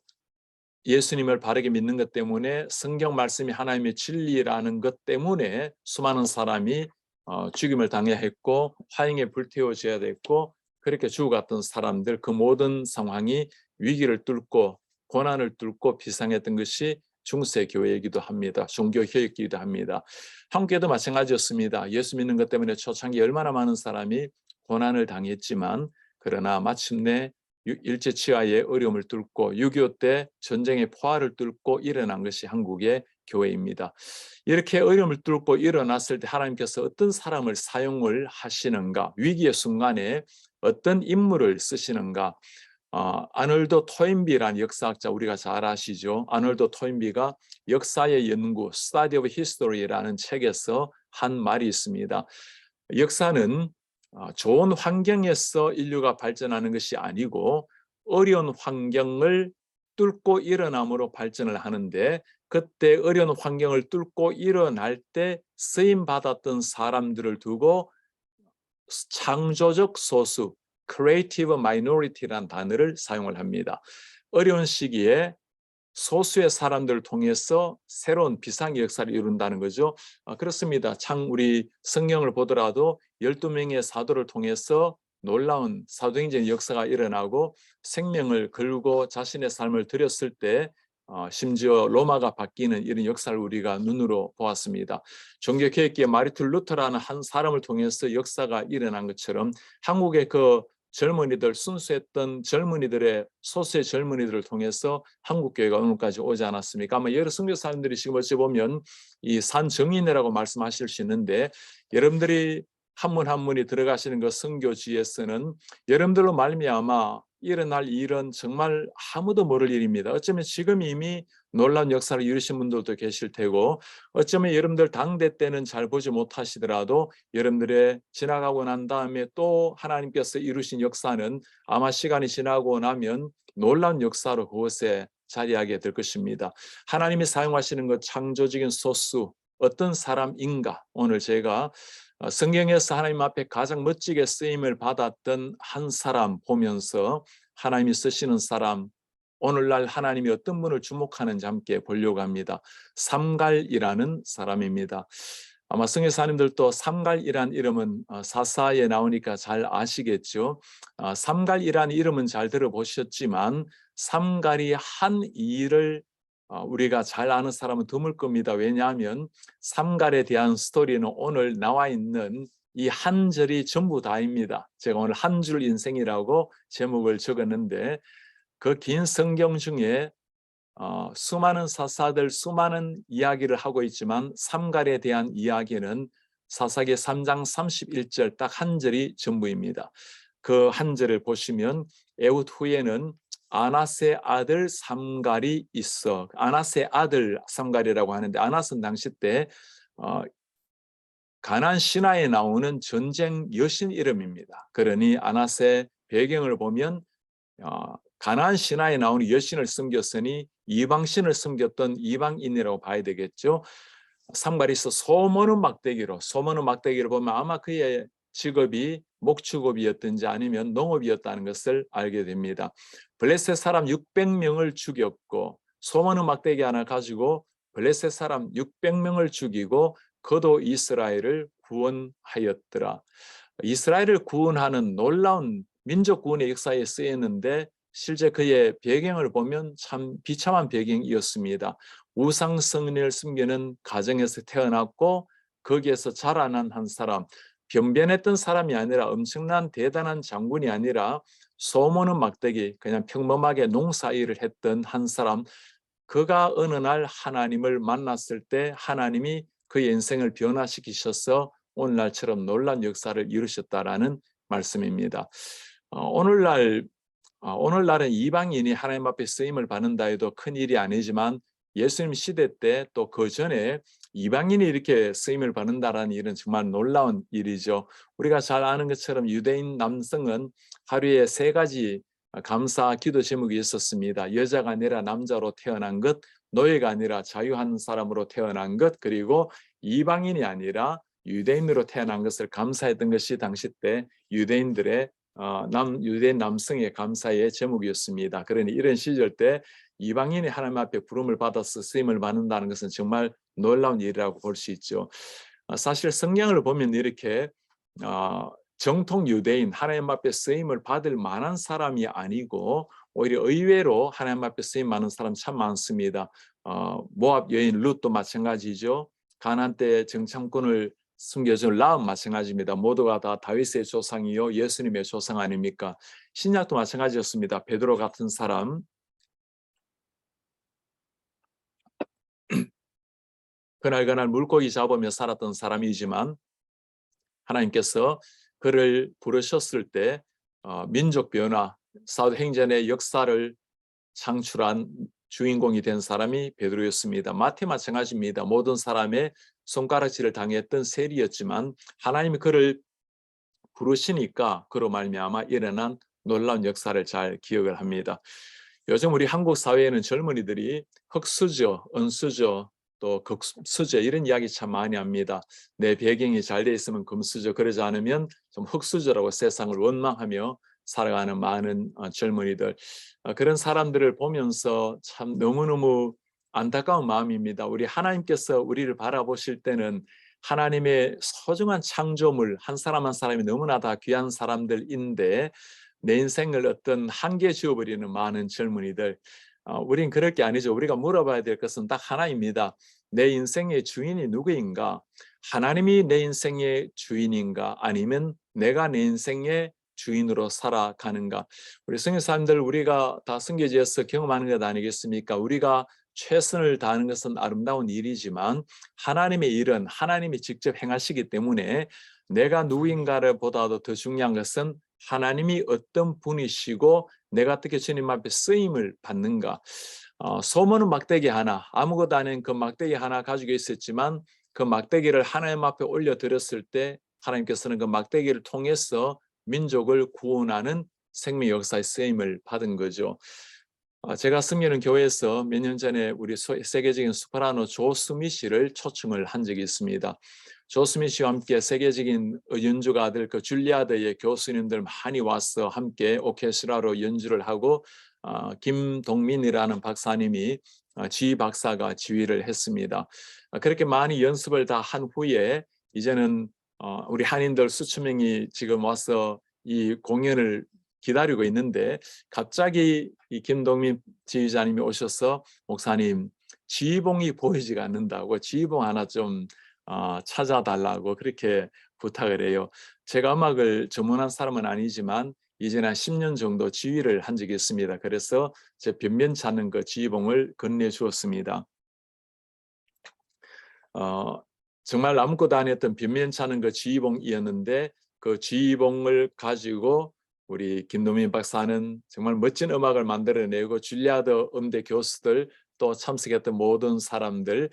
예수님을 바르게 믿는 것 때문에 성경 말씀이 하나님의 진리라는 것 때문에 수많은 사람이 죽임을 당해야 했고 화형에 불태워져야 됐고 그렇게 죽어갔던 사람들, 그 모든 상황이 위기를 뚫고 고난을 뚫고 비상했던 것이 중세교회이기도 합니다. 종교개혁이기도 합니다. 한국교회도 마찬가지였습니다. 예수 믿는 것 때문에 초창기 얼마나 많은 사람이 고난을 당했지만 그러나 마침내 일제치하의 어려움을 뚫고 6.25 때 전쟁의 포화를 뚫고 일어난 것이 한국의 교회입니다. 이렇게 어려움을 뚫고 일어났을 때 하나님께서 어떤 사람을 사용을 하시는가, 위기의 순간에 어떤 인물을 쓰시는가. 아놀드 토인비라는 역사학자 우리가 잘 아시죠. 아놀드 토인비가 역사의 연구 Study of History라는 책에서 한 말이 있습니다. 역사는 좋은 환경에서 인류가 발전하는 것이 아니고 어려운 환경을 뚫고 일어남으로 발전을 하는데 그때 어려운 환경을 뚫고 일어날 때 쓰임받았던 사람들을 두고 창조적 소수, creative minority라는 단어를 사용을 합니다. 어려운 시기에 소수의 사람들을 통해서 새로운 비상의 역사를 이룬다는 거죠. 그렇습니다. 참 우리 성경을 보더라도 12명의 사도를 통해서 놀라운 사도행전의 역사가 일어나고 생명을 걸고 자신의 삶을 드렸을 때 심지어 로마가 바뀌는 이런 역사를 우리가 눈으로 보았습니다. 종교개혁기의 마르틴 루터라는 한 사람을 통해서 역사가 일어난 것처럼 한국의 그 젊은이들, 순수했던 젊은이들의 소수의 젊은이들을 통해서 한국교회가 오늘까지 오지 않았습니까? 아마 여러 선교사님들이 지금 어찌 보면 이 산정인이라고 말씀하실 수 있는데, 여러분들이 한 분 한 분이 들어가시는 그 선교지에서는 여러분들로 말미암아 일어날 일은 정말 아무도 모를 일입니다. 어쩌면 지금 이미 놀라운 역사를 이루신 분들도 계실 테고, 어쩌면 여러분들 당대 때는 잘 보지 못하시더라도 여러분들의 지나가고 난 다음에 또 하나님께서 이루신 역사는 아마 시간이 지나고 나면 놀라운 역사로 그곳에 자리하게 될 것입니다. 하나님이 사용하시는 그 창조적인 소스, 어떤 사람인가, 오늘 제가 성경에서 하나님 앞에 가장 멋지게 쓰임을 받았던 한 사람 보면서 하나님이 쓰시는 사람, 오늘날 하나님이 어떤 분을 주목하는지 함께 보려고 합니다. 삼갈이라는 사람입니다. 아마 성교사님들도 삼갈이라는 이름은 사사에 나오니까 잘 아시겠죠. 삼갈이라는 이름은 잘 들어보셨지만 삼갈이 한 일을 우리가 잘 아는 사람은 드물 겁니다. 왜냐하면 삼갈에 대한 스토리는 오늘 나와 있는 이 한 절이 전부 다입니다. 제가 오늘 한 줄 인생이라고 제목을 적었는데, 그 긴 성경 중에 수많은 사사들, 수많은 이야기를 하고 있지만 삼갈에 대한 이야기는 사사기 3장 31절 딱 한 절이 전부입니다. 그 한 절을 보시면 에훗 후에는 아낫의 아들 삼갈이 있어. 아낫의 아들 삼갈이라고 하는데, 아낫은 당시 때 가나안 신화에 나오는 전쟁 여신 이름입니다. 그러니 아낫의 배경을 보면 가나안 신화에 나오는 여신을 섬겼으니 이방신을 섬겼던 이방인이라고 봐야 되겠죠. 삼갈이 있어 소모는 막대기로 보면 아마 그의 직업이 목축업이었든지 아니면 농업이었다는 것을 알게 됩니다. 블레셋 사람 600명을 죽였고, 소모는 막대기 하나 가지고 블레셋 사람 600명을 죽이고 그도 이스라엘을 구원하였더라. 이스라엘을 구원하는 놀라운 민족 구원의 역사에 쓰였는데, 실제 그의 배경을 보면 참 비참한 배경이었습니다. 우상 숭배를 숨기는 가정에서 태어났고 거기에서 자라난 한 사람, 변변했던 사람이 아니라 엄청난 대단한 장군이 아니라 소모는 막대기, 그냥 평범하게 농사일을 했던 한 사람, 그가 어느 날 하나님을 만났을 때 하나님이 그의 인생을 변화시키셔서 오늘날처럼 놀라운 역사를 이루셨다라는 말씀입니다. 오늘날은 이방인이 하나님 앞에 쓰임을 받는다 해도 큰 일이 아니지만, 예수님 시대 때 또 그 전에 이방인이 이렇게 쓰임을 받는다라는 일은 정말 놀라운 일이죠. 우리가 잘 아는 것처럼 유대인 남성은 하루에 3가지 감사 기도 제목이 있었습니다. 여자가 아니라 남자로 태어난 것, 노예가 아니라 자유한 사람으로 태어난 것, 그리고 이방인이 아니라 유대인으로 태어난 것을 감사했던 것이 당시 때 유대인들의 유대인 남성의 감사의 제목이었습니다. 그러니 이런 시절 때 이방인이 하나님 앞에 부름을 받아서 쓰임을 받는다는 것은 정말 놀라운 일이라고 볼 수 있죠. 사실 성경을 보면 이렇게 정통 유대인, 하나님 앞에 쓰임을 받을 만한 사람이 아니고 오히려 의외로 하나님 앞에 쓰임 많은 사람 참 많습니다. 모압 여인 룻도 마찬가지죠. 가나안 때 정탐꾼을 숨겨준 라합 마찬가지입니다. 모두가 다 다윗의 조상이요 예수님의 조상 아닙니까? 신약도 마찬가지였습니다. 베드로 같은 사람, 그날 물고기 잡으며 살았던 사람이지만 하나님께서 그를 부르셨을 때 민족 변화, 사도행전의 역사를 창출한 주인공이 된 사람이 베드로였습니다. 마태 마찬가지입니다. 모든 사람의 손가락질을 당했던 세리였지만 하나님이 그를 부르시니까 그로 말미암아 일어난 놀라운 역사를 잘 기억을 합니다. 요즘 우리 한국 사회에는 젊은이들이 흙수저, 은수저, 또 금수저 이런 이야기 참 많이 합니다. 내 배경이 잘 돼 있으면 금수저, 그러지 않으면 좀 흙수저라고 세상을 원망하며 살아가는 많은 젊은이들, 그런 사람들을 보면서 참 너무너무 안타까운 마음입니다. 우리 하나님께서 우리를 바라보실 때는 하나님의 소중한 창조물 한 사람 한 사람이 너무나 다 귀한 사람들인데 내 인생을 어떤 한계 지어버리는 많은 젊은이들, 우린 그럴 게 아니죠. 우리가 물어봐야 될 것은 딱 하나입니다. 내 인생의 주인이 누구인가? 하나님이 내 인생의 주인인가? 아니면 내가 내 인생의 주인으로 살아가는가? 우리 성경 사람들, 우리가 다 성교지에서 경험하는 것 아니겠습니까? 우리가 최선을 다하는 것은 아름다운 일이지만 하나님의 일은 하나님이 직접 행하시기 때문에 내가 누구인가를 보다도 더 중요한 것은 하나님이 어떤 분이시고 내가 어떻게 주님 앞에 쓰임을 받는가. 소문은 막대기 하나, 아무것도 아닌 그 막대기 하나 가지고 있었지만 그 막대기를 하나님 앞에 올려드렸을 때 하나님께서는 그 막대기를 통해서 민족을 구원하는 생명 역사의 쓰임을 받은 거죠. 제가 섬기는 교회에서 몇 년 전에 우리 세계적인 소프라노 조수미 씨를 초청을 한 적이 있습니다. 조수미 씨와 함께 세계적인 연주가들, 그 줄리아드의 교수님들 많이 와서 함께 오케스트라로 연주를 하고 김동민이라는 박사님이 지휘 박사가 지휘를 했습니다. 그렇게 많이 연습을 다 한 후에 이제는 우리 한인들 수천 명이 지금 와서 이 공연을 기다리고 있는데 갑자기 이 김동민 지휘자님이 오셔서 목사님, 지휘봉이 보이지가 않는다고 지휘봉 하나 좀 찾아달라고 그렇게 부탁을 해요. 제가 음악을 전문한 사람은 아니지만 이제는 한 10년 정도 지휘를 한 적이 있습니다. 그래서 제 변변치 않은 그 지휘봉을 건네주었습니다. 정말 아무것도 아니었던 변변치 않은 그 지휘봉이었는데 그 지휘봉을 가지고 우리 김동민 박사는 정말 멋진 음악을 만들어내고 줄리아드 음대 교수들 또 참석했던 모든 사람들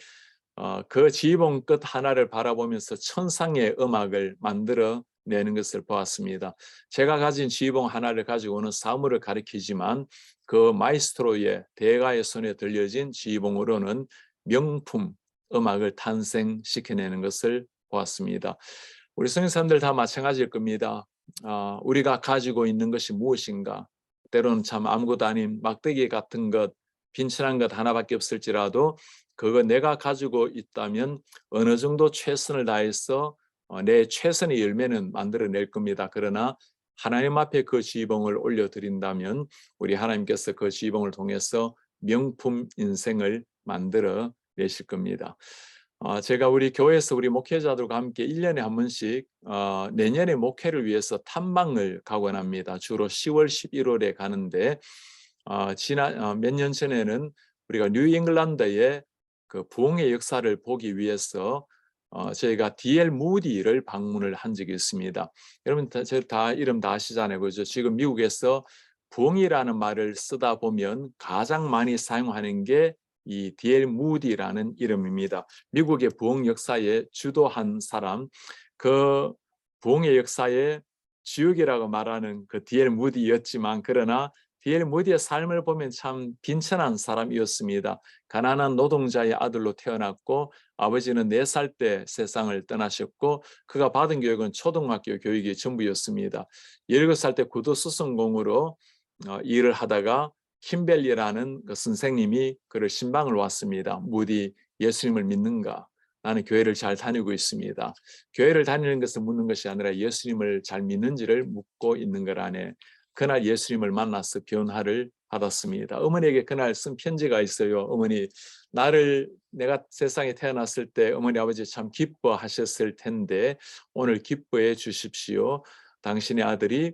그 지휘봉 끝 하나를 바라보면서 천상의 음악을 만들어내는 것을 보았습니다. 제가 가진 지휘봉 하나를 가지고는 사물을 가리키지만 그 마이스트로의 대가의 손에 들려진 지휘봉으로는 명품 음악을 탄생시켜내는 것을 보았습니다. 우리 성경 사람들 다 마찬가지일 겁니다. 우리가 가지고 있는 것이 무엇인가? 때로는 참 아무것도 아닌 막대기 같은 것, 빈천한 것 하나밖에 없을지라도 그거 내가 가지고 있다면 어느 정도 최선을 다해서 내 최선의 열매는 만들어낼 겁니다. 그러나 하나님 앞에 그 지휘봉을 올려드린다면 우리 하나님께서 그 지휘봉을 통해서 명품 인생을 만들어 내실 겁니다. 제가 우리 교회에서 우리 목회자들과 함께 1년에 한 번씩 내년의 목회를 위해서 탐방을 가곤 합니다. 주로 10월, 11월에 가는데 지난 몇 년 전에는 우리가 뉴잉글랜드의 그 부흥의 역사를 보기 위해서 저희가 D.L. 무디를 방문을 한 적이 있습니다. 여러분 다 이름 다 아시잖아요, 그죠? 지금 미국에서 부흥이라는 말을 쓰다 보면 가장 많이 사용하는 게 이 D.L. 무디라는 이름입니다. 미국의 부흥 역사에 주도한 사람, 그 부흥의 역사의 주역이라고 말하는 그 D.L. 무디였지만 그러나 D.L. 무디의 삶을 보면 참 빈천한 사람이었습니다. 가난한 노동자의 아들로 태어났고 아버지는 4살 때 세상을 떠나셨고 그가 받은 교육은 초등학교 교육이 전부였습니다. 17살 때 구두 수선공으로 일을 하다가 킴벨리라는 그 선생님이 그를 신방을 왔습니다. 무디, 예수님을 믿는가? 나는 교회를 잘 다니고 있습니다. 교회를 다니는 것을 묻는 것이 아니라 예수님을 잘 믿는지를 묻고 있는 거라네. 그날 예수님을 만나서 변화를 받았습니다. 어머니에게 그날 쓴 편지가 있어요. 어머니, 내가 세상에 태어났을 때 어머니 아버지 참 기뻐하셨을 텐데 오늘 기뻐해 주십시오. 당신의 아들이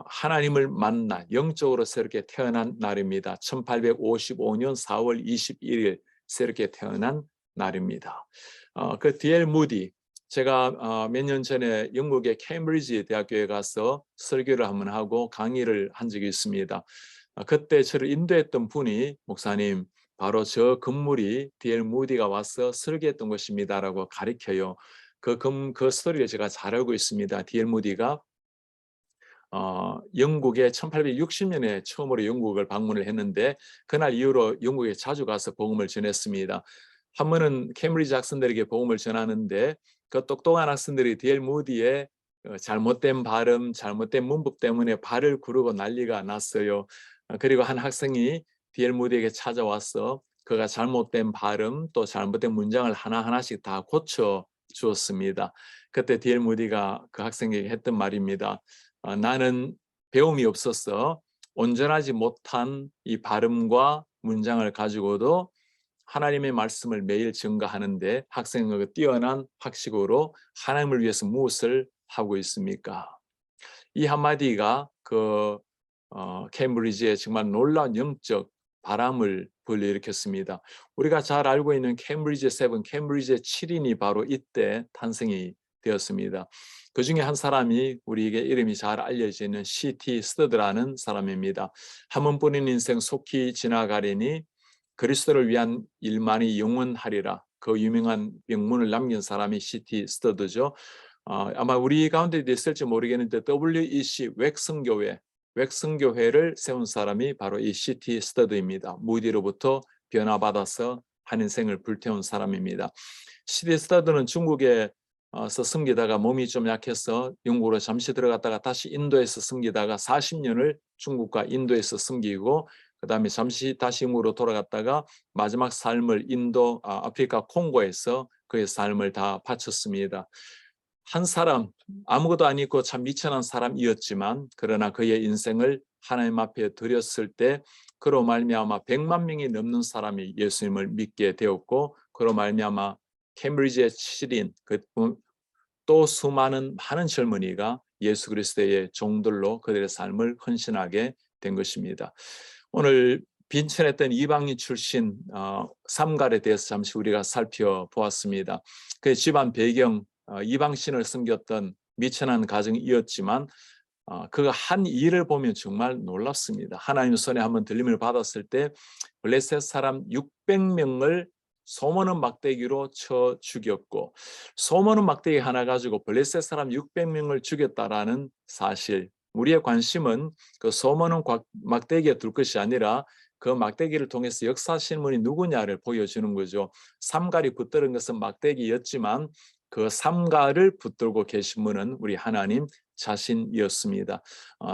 하나님을 만나 영적으로 새롭게 태어난 날입니다. 1855년 4월 21일 새롭게 태어난 날입니다. 그 D.L. 무디, 제가 몇 년 전에 영국의 케임브리지 대학교에 가서 설교를 한번 하고 강의를 한 적이 있습니다. 그때 저를 인도했던 분이 목사님, 바로 저 건물이 D.L. 무디가 와서 설교했던 것입니다라고 가리켜요. 그 스토리를 제가 잘 알고 있습니다. D.L. 무디가 영국에 1860년에 처음으로 영국을 방문을 했는데 그날 이후로 영국에 자주 가서 복음을 전했습니다. 한 번은 케임브리지 학생들에게 복음을 전하는데 그 똑똑한 학생들이 D.L. 무디의 잘못된 발음, 잘못된 문법 때문에 발을 구르고 난리가 났어요. 그리고 한 학생이 D.L. 무디에게 찾아와서 그가 잘못된 발음 또 잘못된 문장을 하나하나씩 다 고쳐 주었습니다. 그때 D.L. 무디가 그 학생에게 했던 말입니다. 나는 배움이 없어서 온전하지 못한 이 발음과 문장을 가지고도 하나님의 말씀을 매일 증거하는데 학생의 뛰어난 학식으로 하나님을 위해서 무엇을 하고 있습니까? 이 한마디가 케임브리지에 정말 놀라운 영적 바람을 불러일으켰습니다. 우리가 잘 알고 있는 케임브리지 7, 케임브리지 7인이 바로 이때 탄생이 되었습니다. 그 중에 한 사람이 우리에게 이름이 잘 알려지는 C.T. 스터드라는 사람입니다. 한 번뿐인 인생 속히 지나가리니 그리스도를 위한 일만이 영원하리라. 그 유명한 명문을 남긴 사람이 C.T. 스터드죠. 아마 우리 가운데도 있을지 모르겠는데 WEC 웩성교회를 세운 사람이 바로 이 C.T. 스터드입니다. 무디로부터 변화받아서 한 인생을 불태운 사람입니다. C.T. 스터드는 중국에서 섬기다가 몸이 좀 약해서 영국으로 잠시 들어갔다가 다시 인도에서 섬기다가 40년을 중국과 인도에서 섬기고 그 다음에 잠시 다시 영국으로 돌아갔다가 마지막 삶을 아프리카 콩고에서 그의 삶을 다 바쳤습니다. 한 사람, 아무것도 아니고 참 미천한 사람이었지만 그러나 그의 인생을 하나님 앞에 드렸을 때 그로 말미암아 100만 명이 넘는 사람이 예수님을 믿게 되었고 그로 말미암아 케임브리지의 7인 또 많은 젊은이가 예수 그리스도의 종들로 그들의 삶을 헌신하게 된 것입니다. 오늘 빈천했던 이방인 출신 삼갈에 대해서 잠시 우리가 살펴보았습니다. 그 집안 배경 이방신을 섬겼던 미천한 가정이었지만 그가 한 일을 보면 정말 놀랍습니다. 하나님 손에 한번 들림을 받았을 때 블레셋 사람 600명을 소모는 막대기로 쳐 죽였고 소모는 막대기 하나 가지고 블레셋 사람 600명을 죽였다라는 사실. 우리의 관심은 그 소모는 막대기에 둘 것이 아니라 그 막대기를 통해서 역사하시는 분이 누구냐를 보여주는 거죠. 삼갈이 붙들은 것은 막대기였지만 그 삼갈을 붙들고 계신 분은 우리 하나님 자신이었습니다.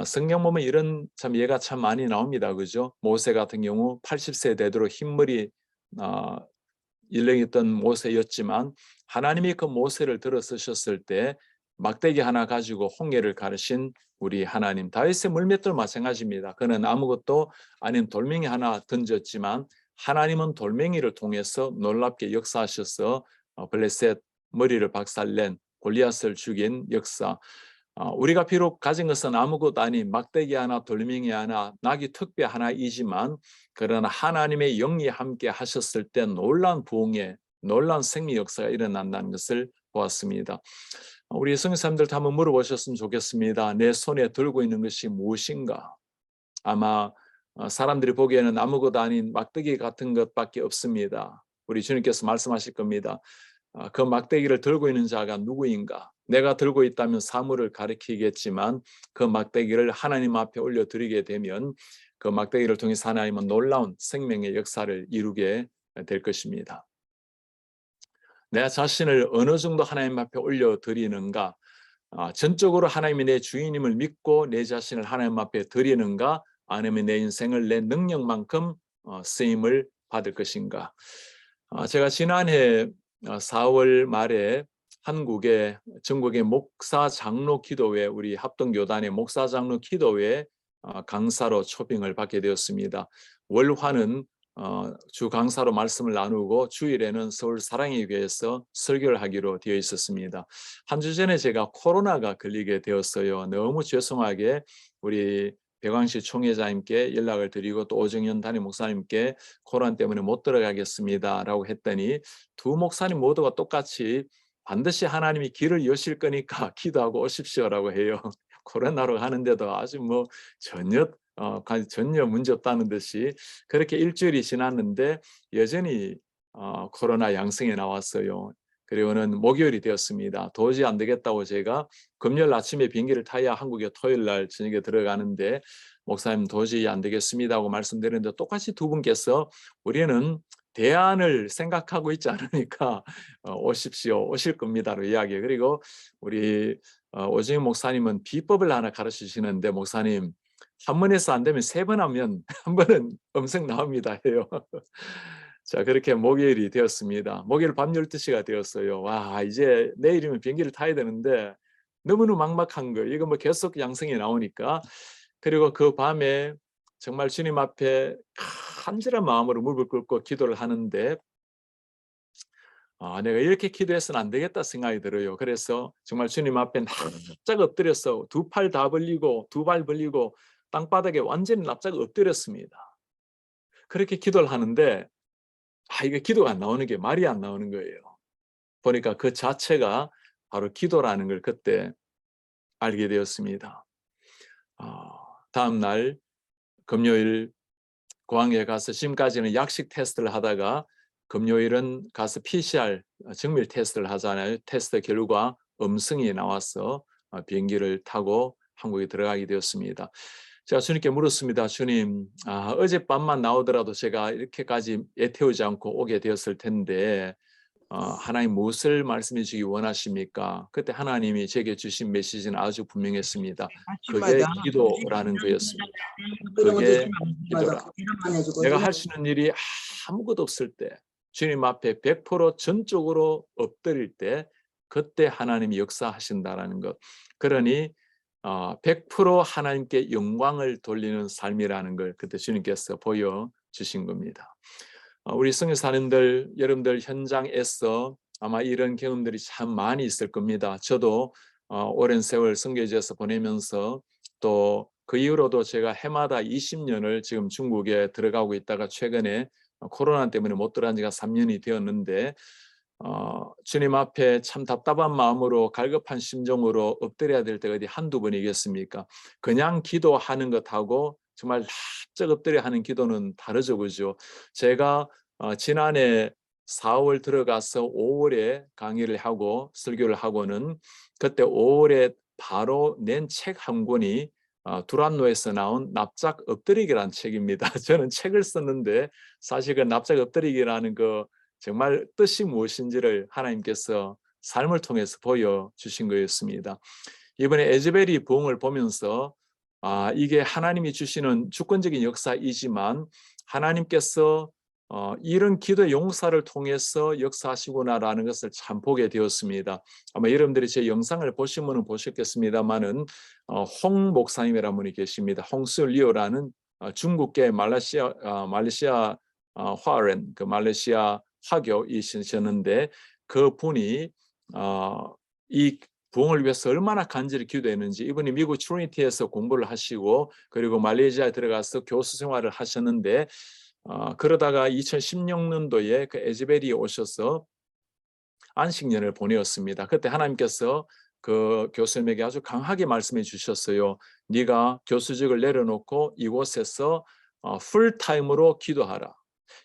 성경 보면 이런 참 예가 참 많이 나옵니다. 그죠? 모세 같은 경우 80세 되도록 흰머리 일렁였던 모세였지만 하나님이 그 모세를 들어 쓰셨을 때 막대기 하나 가지고 홍해를 가르신 우리 하나님. 다윗의 물맷도 마찬가지입니다. 그는 아무것도 아닌 돌멩이 하나 던졌지만 하나님은 돌멩이를 통해서 놀랍게 역사하셔서 블레셋 머리를 박살낸 골리앗을 죽인 역사. 우리가 비록 가진 것은 아무것도 아닌 막대기 하나, 돌멩이 하나, 낙이 턱뼈 하나이지만 그러나 하나님의 영이 함께 하셨을 때 놀라운 부흥의 놀라운 생명 역사가 일어난다는 것을 보았습니다. 우리 성도님들도 한번 물어보셨으면 좋겠습니다. 내 손에 들고 있는 것이 무엇인가? 아마 사람들이 보기에는 아무것도 아닌 막대기 같은 것밖에 없습니다. 우리 주님께서 말씀하실 겁니다. 그 막대기를 들고 있는 자가 누구인가? 내가 들고 있다면 사물을 가리키겠지만 그 막대기를 하나님 앞에 올려드리게 되면 그 막대기를 통해서 하나님은 놀라운 생명의 역사를 이루게 될 것입니다. 내 자신을 어느 정도 하나님 앞에 올려드리는가? 전적으로 하나님이 내 주인임을 믿고 내 자신을 하나님 앞에 드리는가? 아니면 내 인생을 내 능력만큼 쓰임을 받을 것인가? 제가 지난해 4월 말에 한국의 전국의 목사 장로 기도회 우리 합동교단의 목사 장로 기도회 강사로 초빙을 받게 되었습니다. 월화는 주 강사로 말씀을 나누고 주일에는 서울 사랑의 교회에서 설교를 하기로 되어 있었습니다. 한 주 전에 제가 코로나가 걸리게 되었어요. 너무 죄송하게 우리 백왕시 총회장님께 연락을 드리고 또 오정현 담임 목사님께 코로나 때문에 못 들어가겠습니다 라고 했더니 두 목사님 모두가 똑같이 반드시 하나님이 길을 여실 거니까 기도하고 오십시오라고 해요. 코로나로 하는데도 아주 전혀 문제 없다는 듯이 그렇게 일주일이 지났는데 여전히 코로나 양성이 나왔어요. 그리고는 목요일이 되었습니다. 도저히 안 되겠다고 제가 금요일 아침에 비행기를 타야 한국에 토요일 날 저녁에 들어가는데 목사님 도저히 안 되겠습니다 하고 말씀드렸는데 똑같이 두 분께서 우리는 대안을 생각하고 있지 않으니까 오십시오, 오실 겁니다로 이야기해요. 그리고 우리 오정현 목사님은 비법을 하나 가르치시는데 목사님 한 번 해서 안 되면 3번 하면 한 번은 음성 나옵니다 해요. 자, 그렇게 목요일이 되었습니다. 목요일 밤 12시가 되었어요. 와, 이제 내일이면 비행기를 타야 되는데 너무너무 막막한 거예요. 이거 뭐 계속 양성이 나오니까. 그리고 그 밤에 정말 주님 앞에 간절한 마음으로 무릎을 꿇고 기도를 하는데 내가 이렇게 기도해서는 안 되겠다 생각이 들어요. 그래서 정말 주님 앞에 납작 엎드려서 두 팔 다 벌리고 두 발 벌리고 땅바닥에 완전히 납작 엎드렸습니다. 그렇게 기도를 하는데 이게 기도가 안 나오는 게 말이 안 나오는 거예요. 보니까 그 자체가 바로 기도라는 걸 그때 알게 되었습니다. 다음 날 금요일 공항에 가서 지금까지는 약식 테스트를 하다가 금요일은 가서 PCR 정밀 테스트를 하잖아요. 테스트 결과 음성이 나와서 비행기를 타고 한국에 들어가게 되었습니다. 제가 주님께 물었습니다. 주님, 어젯밤만 나오더라도 제가 이렇게까지 애태우지 않고 오게 되었을 텐데 하나님 무엇을 말씀해 주기 원하십니까? 그때 하나님이 제게 주신 메시지는 아주 분명했습니다. 그게 기도라는 거였습니다. 그게 기도라. 내가 할 수 있는 일이 아무것도 없을 때 주님 앞에 100% 전적으로 엎드릴 때 그때 하나님이 역사하신다라는 것. 그러니 100% 하나님께 영광을 돌리는 삶이라는 걸 그때 주님께서 보여주신 겁니다. 우리 선교사님들, 여러분들 현장에서 아마 이런 경험들이 참 많이 있을 겁니다. 저도 오랜 세월 선교지에서 보내면서 또 그 이후로도 제가 해마다 20년을 지금 중국에 들어가고 있다가 최근에 코로나 때문에 못 들어간 지가 3년이 되었는데 주님 앞에 참 답답한 마음으로 갈급한 심정으로 엎드려야 될 때가 어디 한두 번이겠습니까? 그냥 기도하는 것하고 정말 납작 엎드려 하는 기도는 다르죠, 그죠? 제가 지난해 4월 들어가서 5월에 강의를 하고 설교를 하고는 그때 5월에 바로 낸 책 한 권이 두란노에서 나온 납작 엎드리기라는 책입니다. 저는 책을 썼는데 사실 그 납작 엎드리기라는 그 정말 뜻이 무엇인지를 하나님께서 삶을 통해서 보여주신 거였습니다. 이번에 에즈베리 부흥을 보면서 이게 하나님이 주시는 주권적인 역사이지만 하나님께서 이런 기도의 용사를 통해서 역사하시구나라는 것을 참 보게 되었습니다. 아마 여러분들이 제 영상을 보시면 보셨겠습니다만은 홍 목사님이라는 분이 계십니다. 홍슬리오라는 중국계 말레이시아 화렌 그 말레이시아 화교이셨는데 그 분이 이 부흥을 위해서 얼마나 간절히 기도했는지 이분이 미국 트리니티에서 공부를 하시고 그리고 말레이시아에 들어가서 교수 생활을 하셨는데 그러다가 2016년도에 그 에즈베리에 오셔서 안식년을 보내었습니다. 그때 하나님께서 그 교수님에게 아주 강하게 말씀해 주셨어요. 네가 교수직을 내려놓고 이곳에서 풀타임으로 기도하라.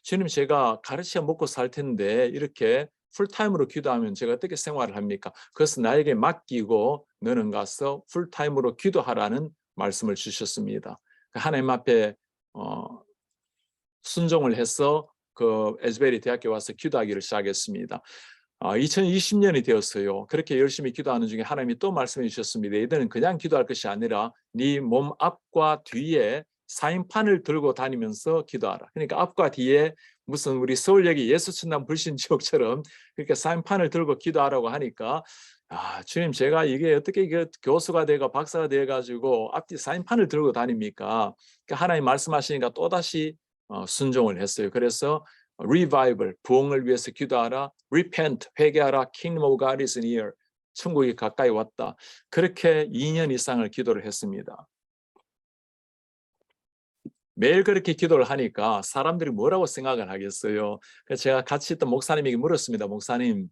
주님, 제가 가르쳐 먹고 살 텐데 이렇게 풀타임으로 기도하면 제가 어떻게 생활을 합니까? 그래서 나에게 맡기고 너는 가서 풀타임으로 기도하라는 말씀을 주셨습니다. 하나님 앞에 순종을 해서 그 에즈베리 대학교 와서 기도하기를 시작했습니다. 2020년이 되었어요. 그렇게 열심히 기도하는 중에 하나님이 또 말씀해 주셨습니다. 이들은 그냥 기도할 것이 아니라 네 몸 앞과 뒤에 사인판을 들고 다니면서 기도하라. 그러니까 앞과 뒤에 무슨 우리 서울역이 예수천당 불신지옥처럼 그렇게 사인판을 들고 기도하라고 하니까 주님, 제가 이게 어떻게 교수가 되고 박사가 돼가지고 앞뒤 사인판을 들고 다닙니까? 그러니까 하나님 말씀하시니까 또다시 순종을 했어요. 그래서 revival, 부흥을 위해서 기도하라. repent, 회개하라. kingdom of God is near. 천국이 가까이 왔다. 그렇게 2년 이상을 기도를 했습니다. 매일 그렇게 기도를 하니까 사람들이 뭐라고 생각을 하겠어요. 그래서 제가 같이 있던 목사님에게 물었습니다. 목사님,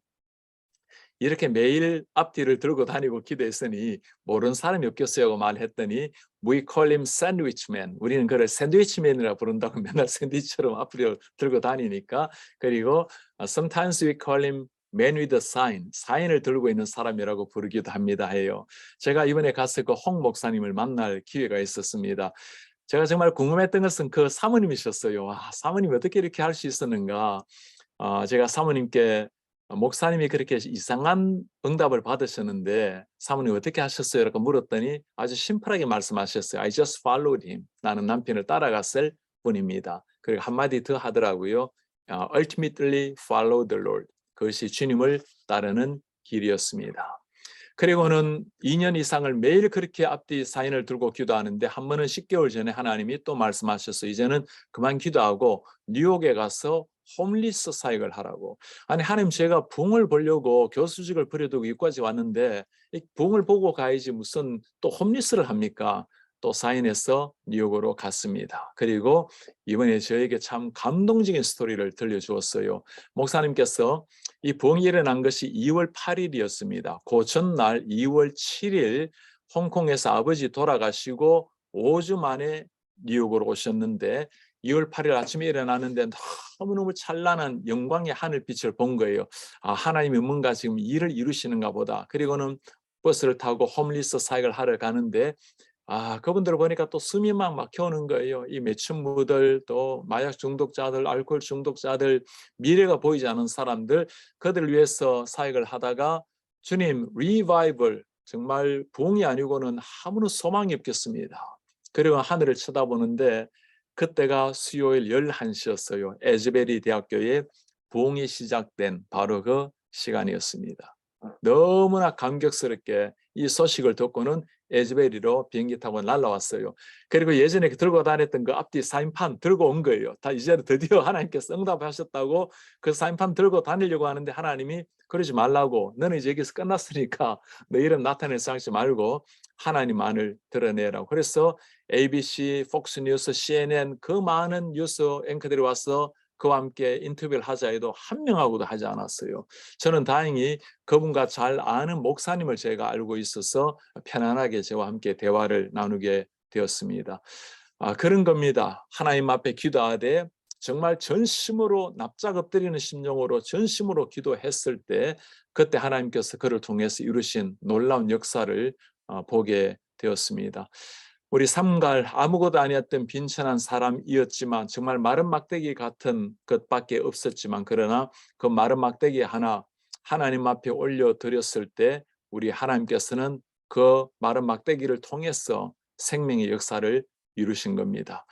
이렇게 매일 앞뒤를 들고 다니고 기도했으니 모르는 사람이 없겠어요 하고 말했더니 We call him sandwich man. 우리는 그를 샌드위치맨이라고 부른다고 맨날 샌드위치처럼 앞뒤를 들고 다니니까. 그리고 sometimes we call him man with a sign. 사인을 들고 있는 사람이라고 부르기도 합니다 해요. 제가 이번에 가서 그 홍 목사님을 만날 기회가 있었습니다. 제가 정말 궁금했던 것은 그 사모님이셨어요. 사모님이 어떻게 이렇게 할 수 있었는가. 제가 사모님께 목사님이 그렇게 이상한 응답을 받으셨는데 사모님 어떻게 하셨어요? 라고 물었더니 아주 심플하게 말씀하셨어요. I just followed him. 나는 남편을 따라갔을 뿐입니다. 그리고 한마디 더 하더라고요. Ultimately follow the Lord. 그것이 주님을 따르는 길이었습니다. 그리고는 2년 이상을 매일 그렇게 앞뒤 사인을 들고 기도하는데 한 번은 10개월 전에 하나님이 또 말씀하셔서 이제는 그만 기도하고 뉴욕에 가서 홈리스 사역을 하라고. 아니 하나님, 제가 부흥을 보려고 교수직을 버려두고 이까지 왔는데 이 부흥을 보고 가야지 무슨 또 홈리스를 합니까? 또 사인해서 뉴욕으로 갔습니다. 그리고 이번에 저에게 참 감동적인 스토리를 들려주었어요. 목사님께서 이 부흥이 일어난 것이 2월 8일이었습니다. 그 전날 2월 7일 홍콩에서 아버지 돌아가시고 5주 만에 뉴욕으로 오셨는데 2월 8일 아침에 일어나는데 너무너무 찬란한 영광의 하늘빛을 본 거예요. 아, 하나님이 뭔가 지금 일을 이루시는가 보다. 그리고는 버스를 타고 홈리스 사역을 하러 가는데 그분들을 보니까 또 숨이 막 막혀오는 거예요. 이 매춘부들, 또 마약 중독자들, 알코올 중독자들, 미래가 보이지 않은 사람들, 그들을 위해서 사역을 하다가 주님, 리바이벌, 정말 부흥이 아니고는 아무런 소망이 없겠습니다. 그리고 하늘을 쳐다보는데 그때가 수요일 11시였어요. 에즈베리 대학교에 부흥이 시작된 바로 그 시간이었습니다. 너무나 감격스럽게 이 소식을 듣고는 에즈베리로 비행기 타고 날라왔어요. 그리고 예전에 들고 다녔던 그 앞뒤 사인판 들고 온 거예요. 다 이제 드디어 하나님께서 응답하셨다고 그 사인판 들고 다니려고 하는데 하나님이 그러지 말라고, 너는 이제 여기서 끝났으니까 너 이름 나타내서 하지 말고 하나님만을 드러내라고. 그래서 ABC, 폭스뉴스, CNN 그 많은 뉴스 앵커들이 와서 그와 함께 인터뷰를 하자 해도 한 명하고도 하지 않았어요. 저는 다행히 그분과 잘 아는 목사님을 제가 알고 있어서 편안하게 저와 함께 대화를 나누게 되었습니다. 그런 겁니다. 하나님 앞에 기도하되 정말 전심으로 납작 엎드리는 심정으로 전심으로 기도했을 때 그때 하나님께서 그를 통해서 이루신 놀라운 역사를 보게 되었습니다. 우리 삼갈 아무것도 아니었던 빈천한 사람이었지만 정말 마른 막대기 같은 것밖에 없었지만 그러나 그 마른 막대기 하나 하나님 앞에 올려드렸을 때 우리 하나님께서는 그 마른 막대기를 통해서 생명의 역사를 이루신 겁니다.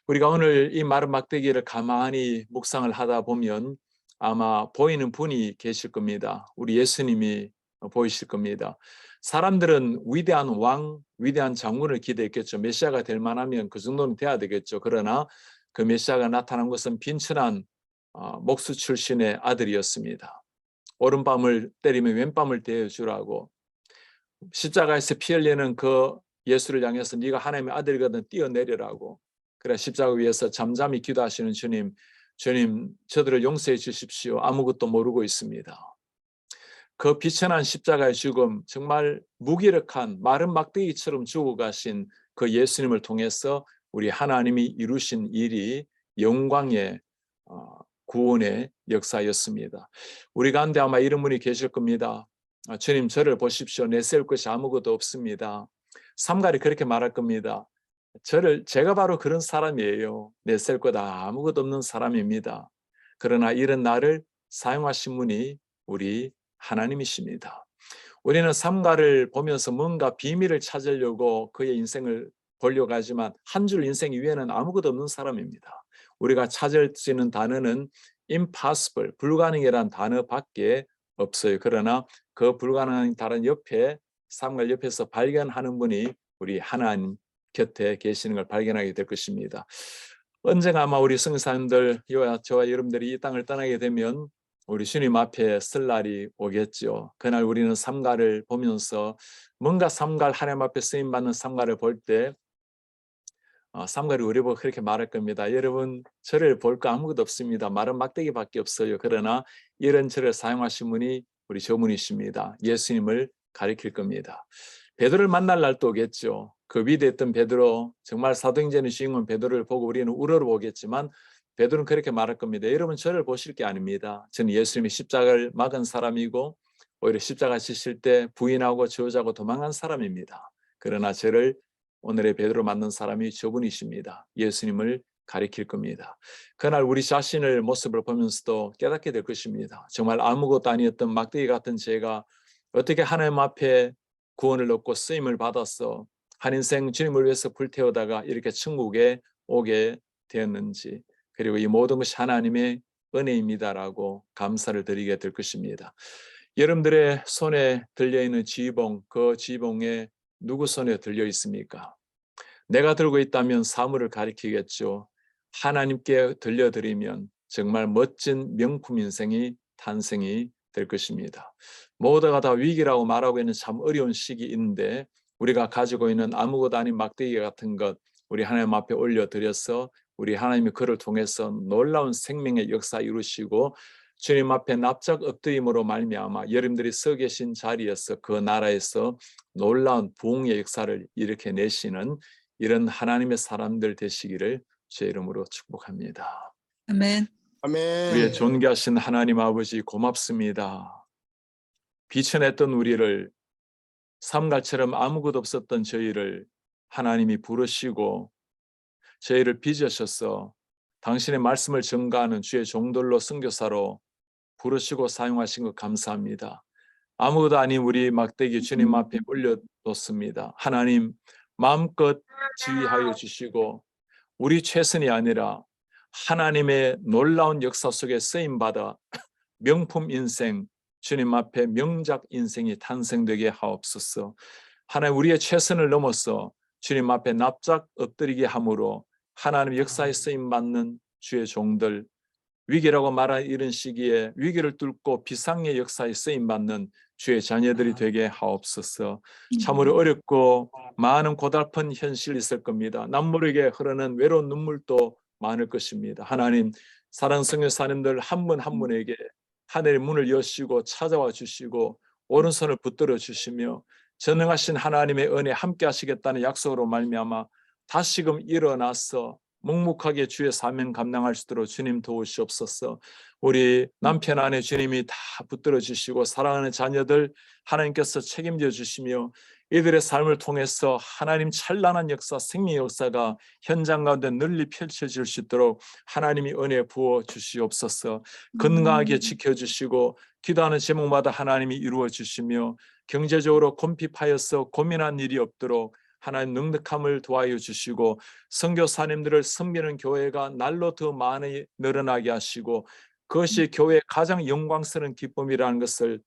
우리가 오늘 이 마른 막대기를 가만히 묵상을 하다 보면 아마 보이는 분이 계실 겁니다. 우리 예수님이 보이실 겁니다. 사람들은 위대한 왕, 위대한 장군을 기대했겠죠. 메시아가 될 만하면 그 정도는 돼야 되겠죠. 그러나 그 메시아가 나타난 것은 빈천한 목수 출신의 아들이었습니다. 오른밤을 때리면 왼밤을 대어주라고, 십자가에서 피 흘리는 그 예수를 향해서 네가 하나님의 아들이거든 뛰어내리라고. 그래 십자가 위에서 잠잠히 기도하시는 주님, 주님 저들을 용서해 주십시오. 아무것도 모르고 있습니다. 그 비천한 십자가의 죽음, 정말 무기력한 마른 막대기처럼 죽어가신 그 예수님을 통해서 우리 하나님이 이루신 일이 영광의 구원의 역사였습니다. 우리 가운데 아마 이런 분이 계실 겁니다. 주님 저를 보십시오. 내세울 것이 아무것도 없습니다. 삼갈이 그렇게 말할 겁니다. 제가 바로 그런 사람이에요. 내세울 것 아무것도 없는 사람입니다. 그러나 이런 나를 사용하신 분이 우리 하나님이십니다. 우리는 삼가를 보면서 뭔가 비밀을 찾으려고 그의 인생을 보려고 하지만 한 줄 인생 위에는 아무것도 없는 사람입니다. 우리가 찾을 수 있는 단어는 impossible, 불가능이라는 단어밖에 없어요. 그러나 그 불가능한 단어 옆에 삼가 옆에서 발견하는 분이 우리 하나님 곁에 계시는 걸 발견하게 될 것입니다. 언젠가 아마 우리 성사님들, 저와 여러분들이 이 땅을 떠나게 되면 우리 주님 앞에 쓸 날이 오겠죠. 그날 우리는 삼가를 보면서 뭔가 삼가 하나님 앞에 쓰임받는 삼가를 볼 때 삼가를 우리 보고 그렇게 말할 겁니다. 여러분 저를 볼 거 아무것도 없습니다. 마른 막대기밖에 없어요. 그러나 이런 저를 사용하신 분이 우리 저분이십니다. 예수님을 가리킬 겁니다. 베드로를 만날 날도 오겠죠. 그 위대했던 베드로, 정말 사도행전의 주인공 베드로를 보고 우리는 우러러보겠지만 베드로는 그렇게 말할 겁니다. 여러분 저를 보실 게 아닙니다. 저는 예수님이 십자가를 막은 사람이고 오히려 십자가 지실 때 부인하고 저주하고 도망간 사람입니다. 그러나 저를 오늘의 베드로 만난 사람이 저분이십니다. 예수님을 가리킬 겁니다. 그날 우리 자신을 모습을 보면서도 깨닫게 될 것입니다. 정말 아무것도 아니었던 막대기 같은 제가 어떻게 하나님 앞에 구원을 얻고 쓰임을 받아서 한 인생 주님을 위해서 불태우다가 이렇게 천국에 오게 되었는지, 그리고 이 모든 것이 하나님의 은혜입니다라고 감사를 드리게 될 것입니다. 여러분들의 손에 들려있는 지봉, 그 지봉에 누구 손에 들려 있습니까? 내가 들고 있다면 사물을 가리키겠죠. 하나님께 들려드리면 정말 멋진 명품 인생이 탄생이 될 것입니다. 모두가 다 위기라고 말하고 있는 참 어려운 시기인데 우리가 가지고 있는 아무것도 아닌 막대기 같은 것 우리 하나님 앞에 올려드려서 우리 하나님이 그를 통해서 놀라운 생명의 역사 이루시고 주님 앞에 납작 엎드림으로 말미암아 여러분들이 서 계신 자리에서 그 나라에서 놀라운 부흥의 역사를 일으켜내시는 이런 하나님의 사람들 되시기를 주의 이름으로 축복합니다. 아멘. 우리의 존귀하신 하나님 아버지 고맙습니다. 비천했던 우리를 삼갈처럼 아무것도 없었던 저희를 하나님이 부르시고 저희를 빚으셔서 당신의 말씀을 전가하는 주의 종들로 선교사로 부르시고 사용하신 것 감사합니다. 아무것도 아닌 우리 막대기 주님 앞에 올려놓습니다. 하나님 마음껏 지휘하여 주시고 우리 최선이 아니라 하나님의 놀라운 역사 속에 쓰임받아 명품 인생 주님 앞에 명작 인생이 탄생되게 하옵소서. 하나님 우리의 최선을 넘어서 주님 앞에 납작 엎드리게 함으로 하나님 역사에 쓰임받는 주의 종들 위기라고 말한 이런 시기에 위기를 뚫고 비상의 역사에 쓰임받는 주의 자녀들이 되게 하옵소서. 참으로 어렵고 많은 고달픈 현실이 있을 겁니다. 남모르게 흐르는 외로운 눈물도 많을 것입니다. 하나님 사랑 선교사님들 한 분 한 분에게 하늘의 문을 여시고 찾아와 주시고 오른손을 붙들어 주시며 전능하신 하나님의 은혜 함께 하시겠다는 약속으로 말미암아 다시금 일어나서 묵묵하게 주의 사명 감당할 수 있도록 주님 도우시옵소서. 우리 남편 아내 주님이 다 붙들어 주시고 사랑하는 자녀들 하나님께서 책임져 주시며 이들의 삶을 통해서 하나님 찬란한 역사, 생명의 역사가 현장 가운데 널리 펼쳐질 수 있도록 하나님이 은혜 부어 주시옵소서. 건강하게 지켜주시고 기도하는 제목마다 하나님이 이루어 주시며 경제적으로 곰핍하여서 고민한 일이 없도록 하나님 넉넉함을 도와여 주시고 선교사님들을 섬기는 교회가 날로 더 많이 늘어나게 하시고 그것이 교회의 가장 영광스러운 기쁨이라는 것을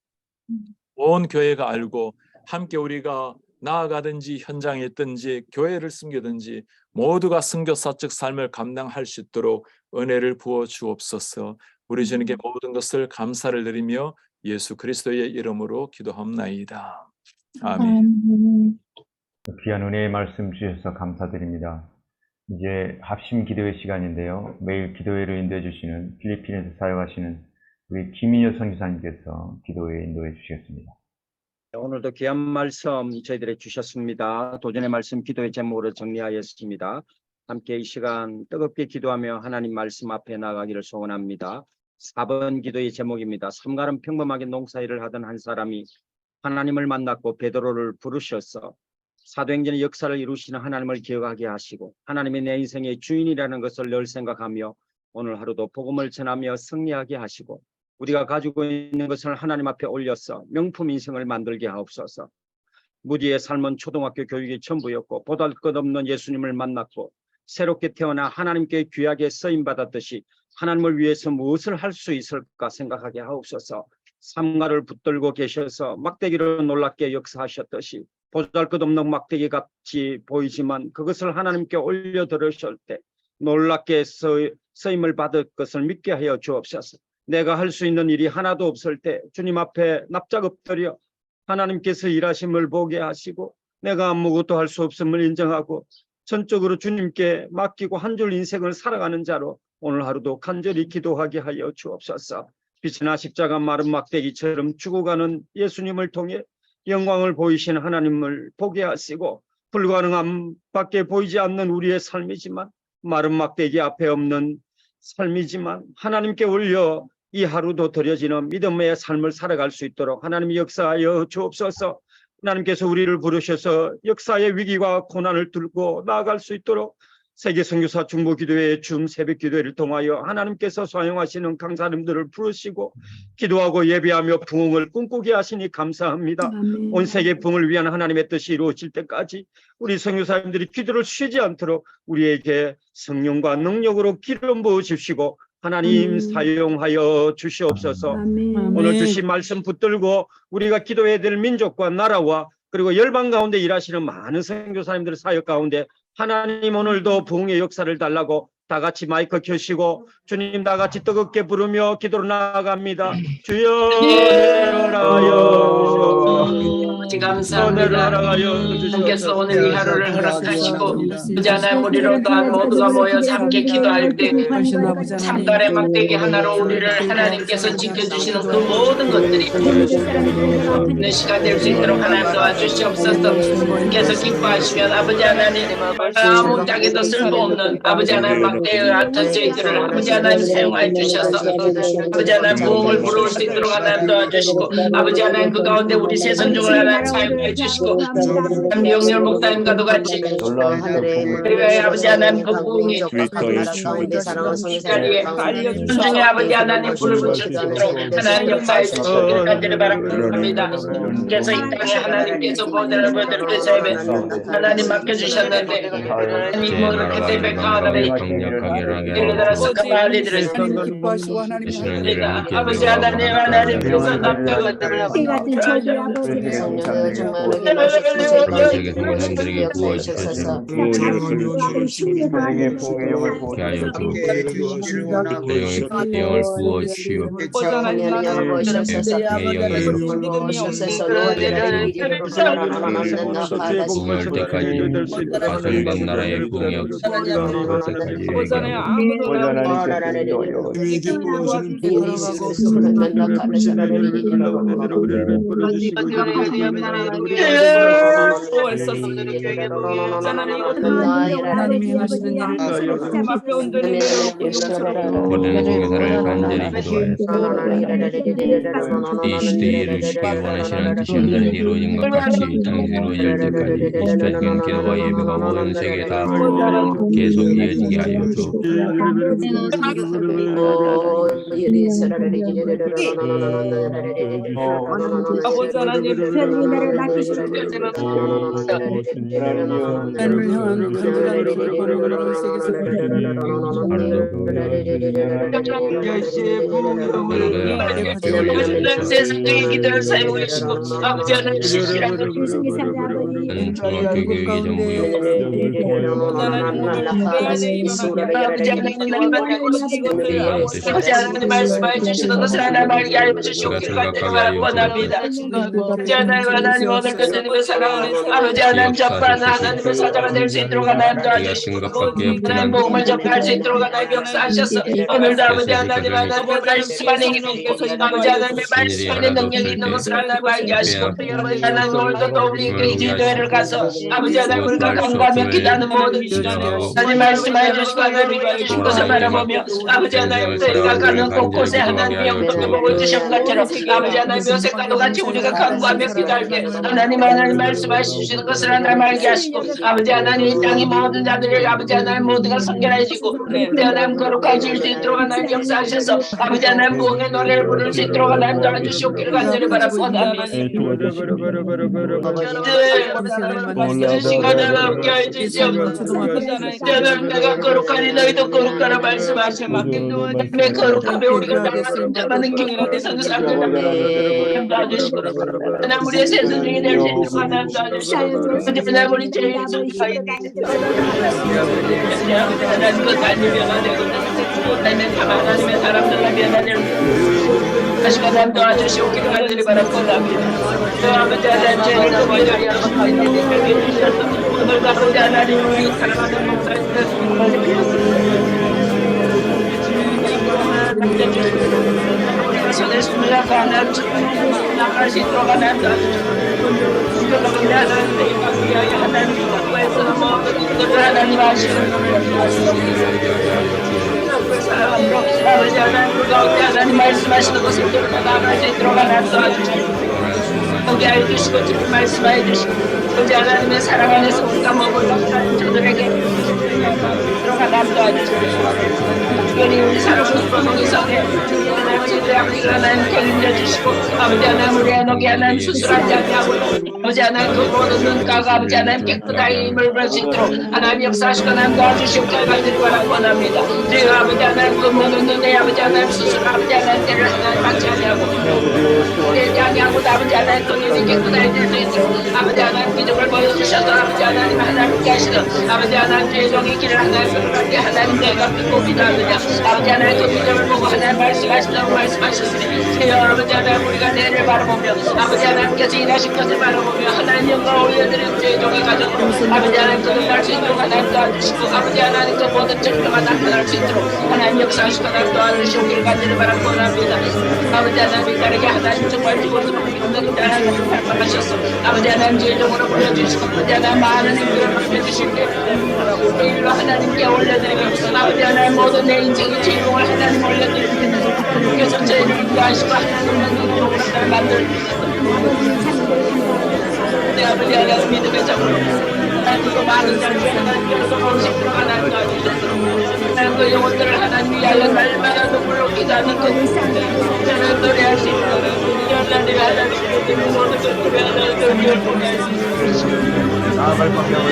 온 교회가 알고 함께 우리가 나아가든지 현장에 있든지 교회를 섬기든지 모두가 선교사적 삶을 감당할 수 있도록 은혜를 부어 주옵소서. 우리 주님께 모든 것을 감사를 드리며 예수 그리스도의 이름으로 기도합나이다. 아멘. 귀한 은혜의 말씀 주셔서 감사드립니다. 이제 합심 기도의 시간인데요. 매일 기도회로 인도해 주시는 필리핀에서 사역하시는 우리 김인효 선교사님께서 기도회에 인도해 주시겠습니다. 오늘도 귀한 말씀 저희들이 주셨습니다. 도전의 말씀 기도의 제목으로 정리하였습니다. 함께 이 시간 뜨겁게 기도하며 하나님 말씀 앞에 나가기를 소원합니다. 4번 기도의 제목입니다. 삼가름 평범하게 농사일을 하던 한 사람이 하나님을 만났고 베드로를 부르셔서 사도행전의 역사를 이루시는 하나님을 기억하게 하시고 하나님이 내 인생의 주인이라는 것을 늘 생각하며 오늘 하루도 복음을 전하며 승리하게 하시고 우리가 가지고 있는 것을 하나님 앞에 올려서 명품 인생을 만들게 하옵소서. 무디의 삶은 초등학교 교육이 전부였고 보잘것없는 예수님을 만났고 새롭게 태어나 하나님께 귀하게 쓰임받았듯이 하나님을 위해서 무엇을 할 수 있을까 생각하게 하옵소서. 삼가를 붙들고 계셔서 막대기로 놀랍게 역사하셨듯이 보잘것없는 막대기 같이 보이지만 그것을 하나님께 올려드렸을 때 놀랍게 쓰임을 받을 것을 믿게 하여 주옵소서. 내가 할 수 있는 일이 하나도 없을 때 주님 앞에 납작 엎드려 하나님께서 일하심을 보게 하시고 내가 아무것도 할 수 없음을 인정하고 전적으로 주님께 맡기고 한 줄 인생을 살아가는 자로 오늘 하루도 간절히 기도하게 하여 주옵소서. 빛이나 십자가 마른 막대기처럼 죽어가는 예수님을 통해 영광을 보이신 하나님을 보게 하시고 불가능한 밖에 보이지 않는 우리의 삶이지만 마른 막대기 앞에 없는 삶이지만 하나님께 올려 이 하루도 드려지는 믿음의 삶을 살아갈 수 있도록 하나님이 역사하여 주옵소서. 하나님께서 우리를 부르셔서 역사의 위기와 고난을 뚫고 나아갈 수 있도록 세계 선교사 중보기도회 줌 새벽기도회를 통하여 하나님께서 사용하시는 강사님들을 부르시고 기도하고 예배하며 부흥을 꿈꾸게 하시니 감사합니다. 온 세계 부흥을 위한 하나님의 뜻이 이루어질 때까지 우리 선교사님들이 기도를 쉬지 않도록 우리에게 성령과 능력으로 기름 부어 주시고 하나님 사용하여 주시옵소서. 오늘 주신 말씀 붙들고 우리가 기도해야 될 민족과 나라와 그리고 열방 가운데 일하시는 많은 선교사님들 사역 가운데 하나님 오늘도 부흥의 역사를 달라고 다 같이 마이크 켜시고 주님 다 같이 뜨겁게 부르며 기도로 나아갑니다. 주여 내려라여 아버지 감사합니다. 주께서 오늘 이 하루를 허락하시고 부자나 우리로 또한 모두가 모여 함께 기도할 때 삼달의 막대기 하나로 우리를 하나님께서 지켜주시는 그 모든 것들이 있는 시간 될 수 있도록 하나님 도와주시옵소서. 주께서 기뻐하시면 아버지 하나님 아무 땅에도 쓸모없는 아버지 하나님 막대기를 같은 저희들을 아버지 하나님 사용하여 주셔서 아버지 하나님 부흥을 부를 수 있도록 하나님 도와주시고 아버지 하나님 그 가운데 우리 세선중을 하나님 사용하여 주시고 영렬 목사님과도 같이 그리고 아버지 하나님 그 부흥이 시간에 순종의 아버지 하나님 불을 붙일 수 있도록 하나님 역사해 주시기를 간절히 바랍니다. 그래서 이 땅에 하나님께서 보내는 분들께서 하나님 맡겨주셨는데 하나님 뭐 그렇기 때문에 하나님 예를 들어서 그 말리들을 아버지 하나님 하나님께서 남자것들을 세계 성도님들에게 부어주셔서 하여 영을 부어주시오. 부흥할 때까지 가성된 나라의 부흥이 없을 때까지 모든 성교사를 간절히 기도하였습니다. 이 시대에 이루시기 원하시는 뜻이 하늘은 이루어진 것 같이 이 땅에서 이루어질 때까지 20주간 기도와 예배가 모든 세계에 다 계속 이어지게 하여 세상의 기도를 사용하시고 아버지 하나님 신실한 중학교 교육의 정부요 아버지 하나님 말씀해 주시는 것을 하나님 알게 알려주시고 원합니다. 아버지 하나님 오늘 교수님의 사랑하는 아버지 하나님 접하는 하나님의 사자가 될 수 있도록 하나님 도와주시고 하나님 복음을 접할 수 있도록 하나님 역사하셔서 오늘도 아버지 하나님 하나님의 말씀 안에 있고 아버지 하나님의 말씀 안에 능력이 있는 것을 하나님 알게 하시고 하나님 오늘도 또 우리 기도회를 가서 아버지 하나님 우리가 간구하며 기도하는 모든 하나님 말씀해 주시고 하나님 주신 것을 바라보며 아버지 하나님 저희가 가는 곳곳에 하나님 영광의 복을 주신 것처럼 아버지 하나님 요셉과도 같이 우리가 간구하며 기도할 때 하나님 말씀하시는 것을 하나님 알게 하시고 아버지 하나님 이 땅의 모든 자들을 아버지 하나님 모두가 성결해지고 하나님 거룩해질 수 있도록 하나님 역사하셔서 아버지 하나님 부흥의 노래를 부를 수 있도록 하나님 도와주시옵기를 간절히 바랍니다. 시간을 함께 해주시옵소서. 하나님 내가 거룩하니 너희도 거룩하라 말씀하시마. 내 거룩함에 우리가 담아는 기쁨에서는 사람들 도와주시고 하나님 우리의 세상이 될 수 있도록 하나님 도와주시고 하나님 우리 죄의 손가락이 하나님 것 아니면 되고 하나님의 하나님의 사람들과 변화될 다시 하나님 도와주시옵기를 간절히 바랍니다. 아버지 하나님 죄를 도와주시옵소서. 오늘도 아버지 하나님 우리 사랑하는 목사님들 손에 손을 잡고 하나님 나갈 수 있도록 하나님 도와주시옵소서. 하나님 교회에서는 모든 것들을 하나님 하시는 아버지 하나님 그 가운데 하나님 말씀하시는 것을 들고 나갈 수 있도록 하나님 도와주시옵소서. 거기 알려주시고 지금 말씀해 주시고 아버지 하나님의 사랑 안에서 우리가 머물러 하나님 저들에게 하나님 도와주시옵소서. 특별히 우리 사랑하는 소송이성에 하나님 저들의 앞에 하나님 책임져 주시고 아버지 하나님 우리 애녹이 하나님 수술하지 않게 하고 아버지 하나님 그 모든 눈가가 아버지 하나님 깨끗하게 힘을 볼 수 있도록 하나님 역사하시고 하나님 도와주시고 결과들을 원합니다. 주여 아버지 하나님 그 모든 눈에 아버지 하나님 수술 아버지 하나님 때를 하나님 받지 아니하고 되지 아니하고 아버지 하나님 그 눈이 깨끗하게 될 수 있도록 아버지 하나님 기적을 보여주셔서 아버지 하나님 하나님께 하시는 아버지 하나님 최종의 길을 하나님 내가 믿고 기도합니다. 아버지 하나님 그 기적을 보고 하나님 말씀하신다고 말씀하셨으니 주여 아버지 하나님 우리가 내를 바라보며 아버지 하나님께서 일하신 것을 바라보며 하나님 영광 올려드리는 최종의 가정으로 아버지 하나님 그들 날 수 있도록 하나님 도와주시고 아버지 하나님 그 모든 증거가 나타날 수 있도록 하나님 역사하시고 하나님 도와주시고 길 가지를 바라고 원합니다. 아버지 하나님 다르게 하나님 정말 죽어서는 믿는 하나님 말씀하셨어. 아버지 하나님 최종으로 불러주시고 아버지 하나님 많은 힘들을 맡겨주실 때 일로 하나님께 올려드리고 아버지 하나님 모든 내 인생의 주인공을 하나님 올려드립니다. 그래서 저희를 인도하시고 하나님의 눈으로 만들 내 아버지 하나님 믿음의 점으로 하나님도 많은 자들이 하나님께서 음식으로 하나님 도와주셨으므로 하나님 그 영혼들을 하나님 위하여 날마다 눈물로 기도하는 저는 노래할 수 있도록 하나님 하나님께 모든 것들을 하나님을 위해 보낼 수 있도록 나아갈 방향을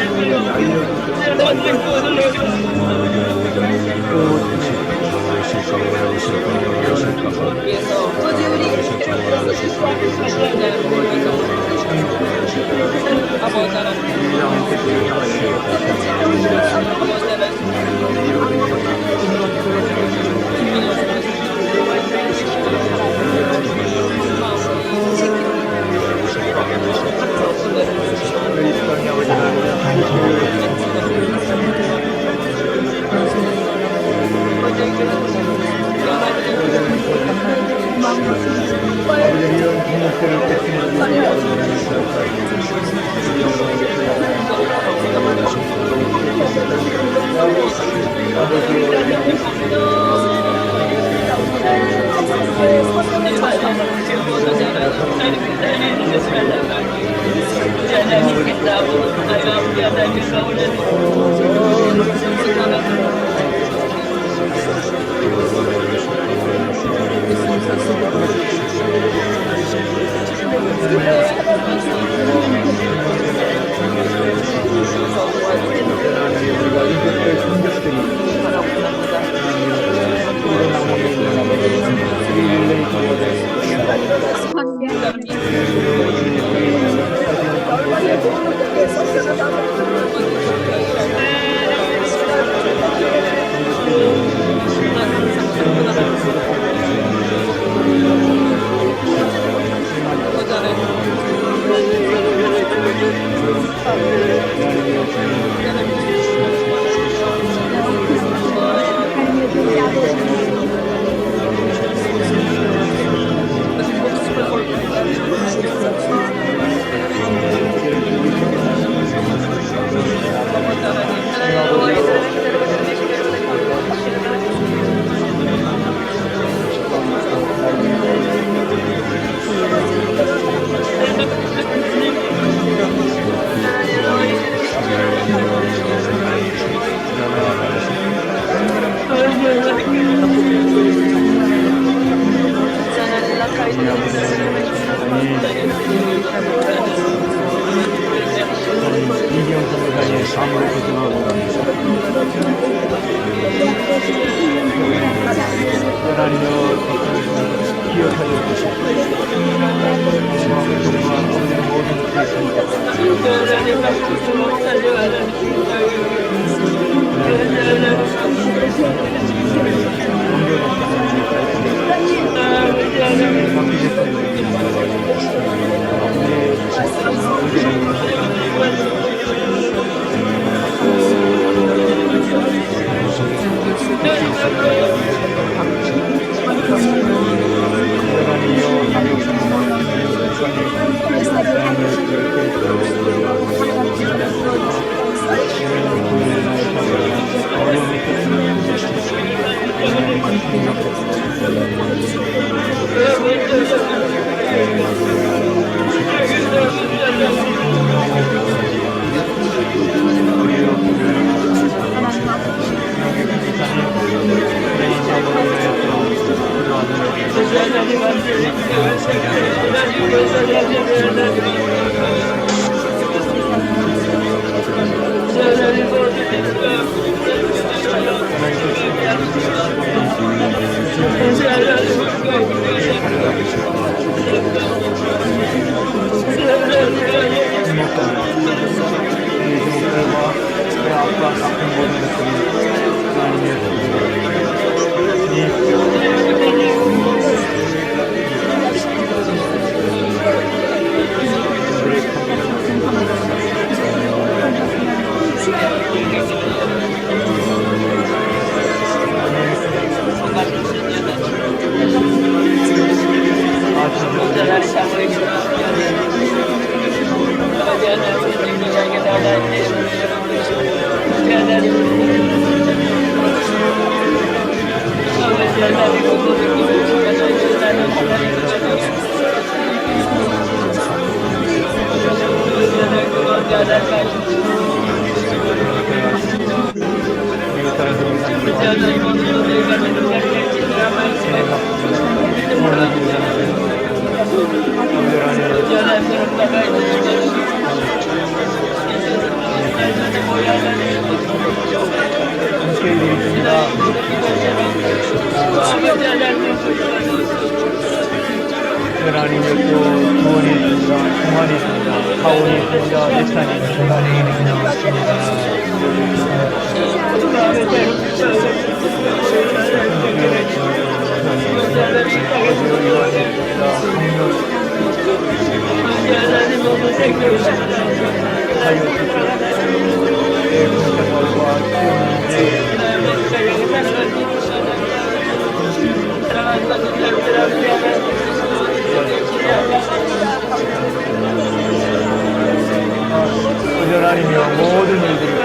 하나님이여 모든 일들을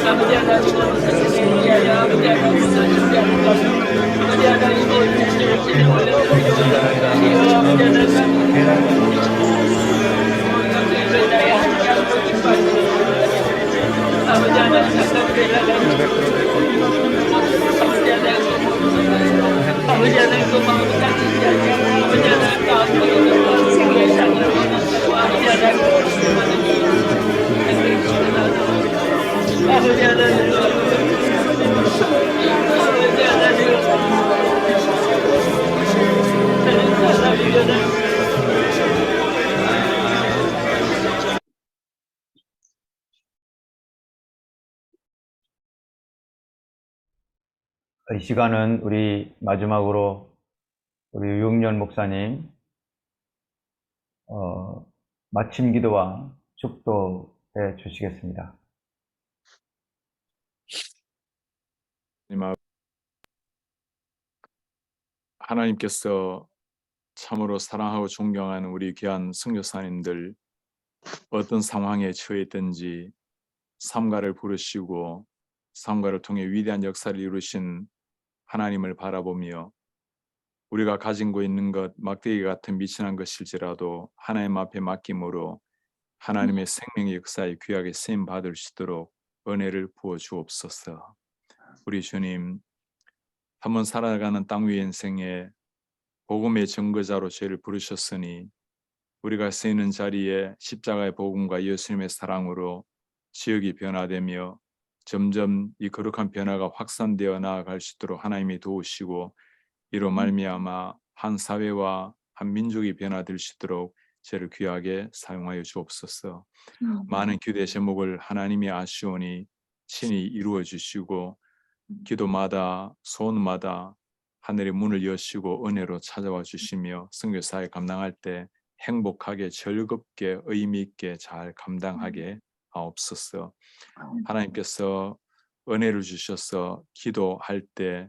아버지 하나님 위하여 아버지 하나님 아버지 하나님 주시를 아버지 하나님 그 마음을 다치지 않게 아버지 하나님 가운데 생명의 산으로 아버지 하나님 아버지 하나님 이 시간은 우리 마지막으로 우리 유흥열 목사님 마침 기도와 축도해 주시겠습니다. 하나님께서 참으로 사랑하고 존경하는 우리 귀한 선교사님들 어떤 상황에 처했든지 삼가를 부르시고 삼가를 통해 위대한 역사를 이루신 하나님을 바라보며 우리가 가지고 있는 것 막대기 같은 미천한 것일지라도 하나님 앞에 맡김으로 하나님의 생명의 역사에 귀하게 쓰임 받을 수 있도록 은혜를 부어 주옵소서. 우리 주님, 한번 살아가는 땅 위의 인생에 복음의 증거자로 저희를 부르셨으니 우리가 쓰이는 자리에 십자가의 복음과 예수님의 사랑으로 지역이 변화되며 점점 이 거룩한 변화가 확산되어 나아갈 수 있도록 하나님이 도우시고 이로 말미암아 한 사회와 한 민족이 변화될 수 있도록 저를 귀하게 사용하여 주옵소서. 많은 기도의 제목을 하나님이 아시오니 친히 이루어 주시고 기도마다 소원마다 하늘의 문을 여시고 은혜로 찾아와 주시며 선교사에 감당할 때 행복하게 즐겁게 의미 있게 잘 감당하게 하옵소서. 하나님께서 은혜를 주셔서 기도할 때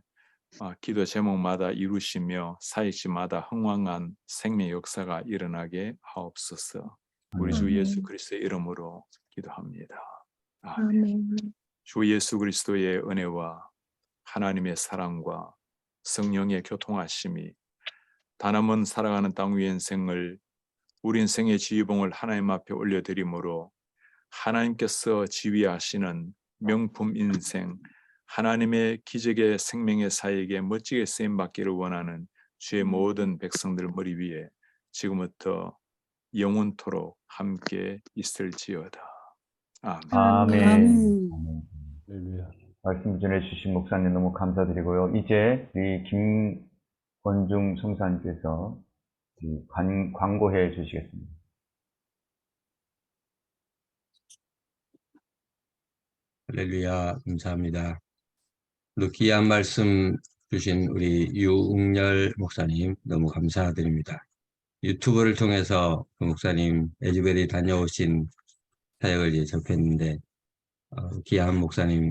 기도 제목마다 이루시며 사역지마다 흥왕한 생명 역사가 일어나게 하옵소서. 우리 주 예수 그리스도의 이름으로 기도합니다. 아멘. 주 예수 그리스도의 은혜와 하나님의 사랑과 성령의 교통하심이 다남은 살아가는 땅 위의 인생을 우리 인생의 지휘봉을 하나님 앞에 올려드림으로 하나님께서 지휘하시는 명품 인생, 하나님의 기적의 생명의 사역에 멋지게 쓰임받기를 원하는 주의 모든 백성들 머리 위에 지금부터 영원토록 함께 있을지어다. 아멘. 아멘. 말씀 전해주신 목사님 너무 감사드리고요. 이제 우리 김권중 성사님께서 광고해 주시겠습니다. 할렐루야, 감사합니다. 또 귀한 말씀 주신 우리 유웅열 목사님 너무 감사드립니다. 유튜브를 통해서 그 목사님 에즈베리 다녀오신 사역을 이제 접했는데 귀한 목사님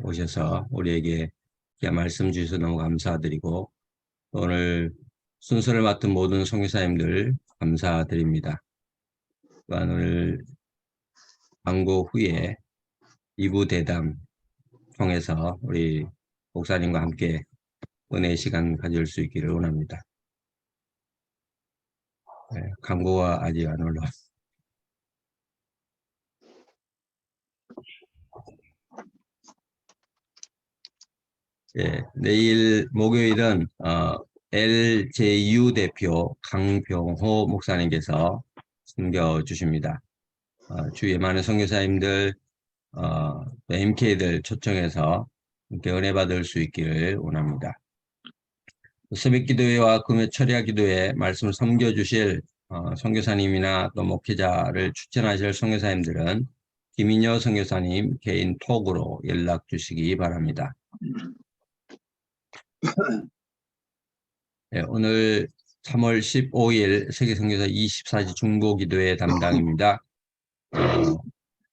오셔서 우리에게 귀한 말씀 주셔서 너무 감사드리고 오늘 순서를 맡은 모든 선교사님들 감사드립니다. 또한 오늘 광고 후에 2부 대담 통해서 우리 목사님과 함께 은혜의 시간 가질 수 있기를 원합니다. 네, 광고가 아직 안 올라왔습니다. 예, 내일 목요일은 LJU 대표 강병호 목사님께서 섬겨주십니다. 주위에 많은 선교사님들 MK들 초청해서 이렇게 은혜 받을 수 있기를 원합니다. 새벽 기도회와 금요 철야 기도회 말씀을 섬겨주실 선교사님이나 또 목회자를 추천하실 선교사님들은 김인여 선교사님 개인 톡으로 연락 주시기 바랍니다. 네, 오늘 3월 15일 세계선교사 24지 중보기도회 담당입니다.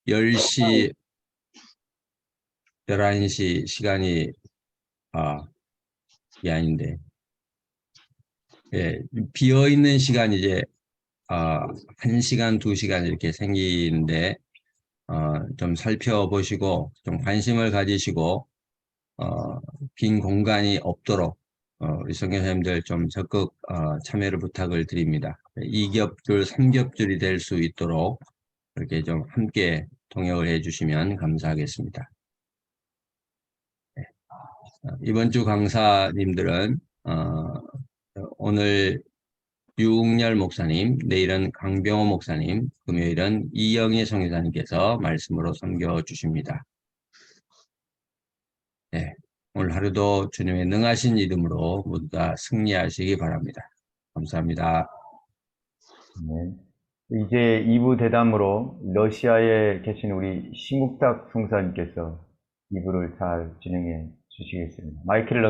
10시, 11시 시간이 이게 아닌데 비어있는 시간이 이제 1시간, 2시간 이렇게 생기는데 좀 살펴보시고 좀 관심을 가지시고 빈 공간이 없도록 우리 선교사님들 좀 적극 참여를 부탁을 드립니다. 2겹줄, 3겹줄이 될 수 있도록 이렇게 좀 함께 동역을 해주시면 감사하겠습니다. 이번 주 강사님들은 오늘 유웅열 목사님, 내일은 강병호 목사님, 금요일은 이영희 선교사님께서 말씀으로 섬겨 주십니다. 네, 오늘 하루도 주님의 능하신 이름으로 모두 다 승리하시기 바랍니다. 감사합니다. 네. 이제 2부 대담으로 러시아에 계신 우리 심욱탁 성사님께서 2부를 잘 진행해 주시겠습니다. 마이크를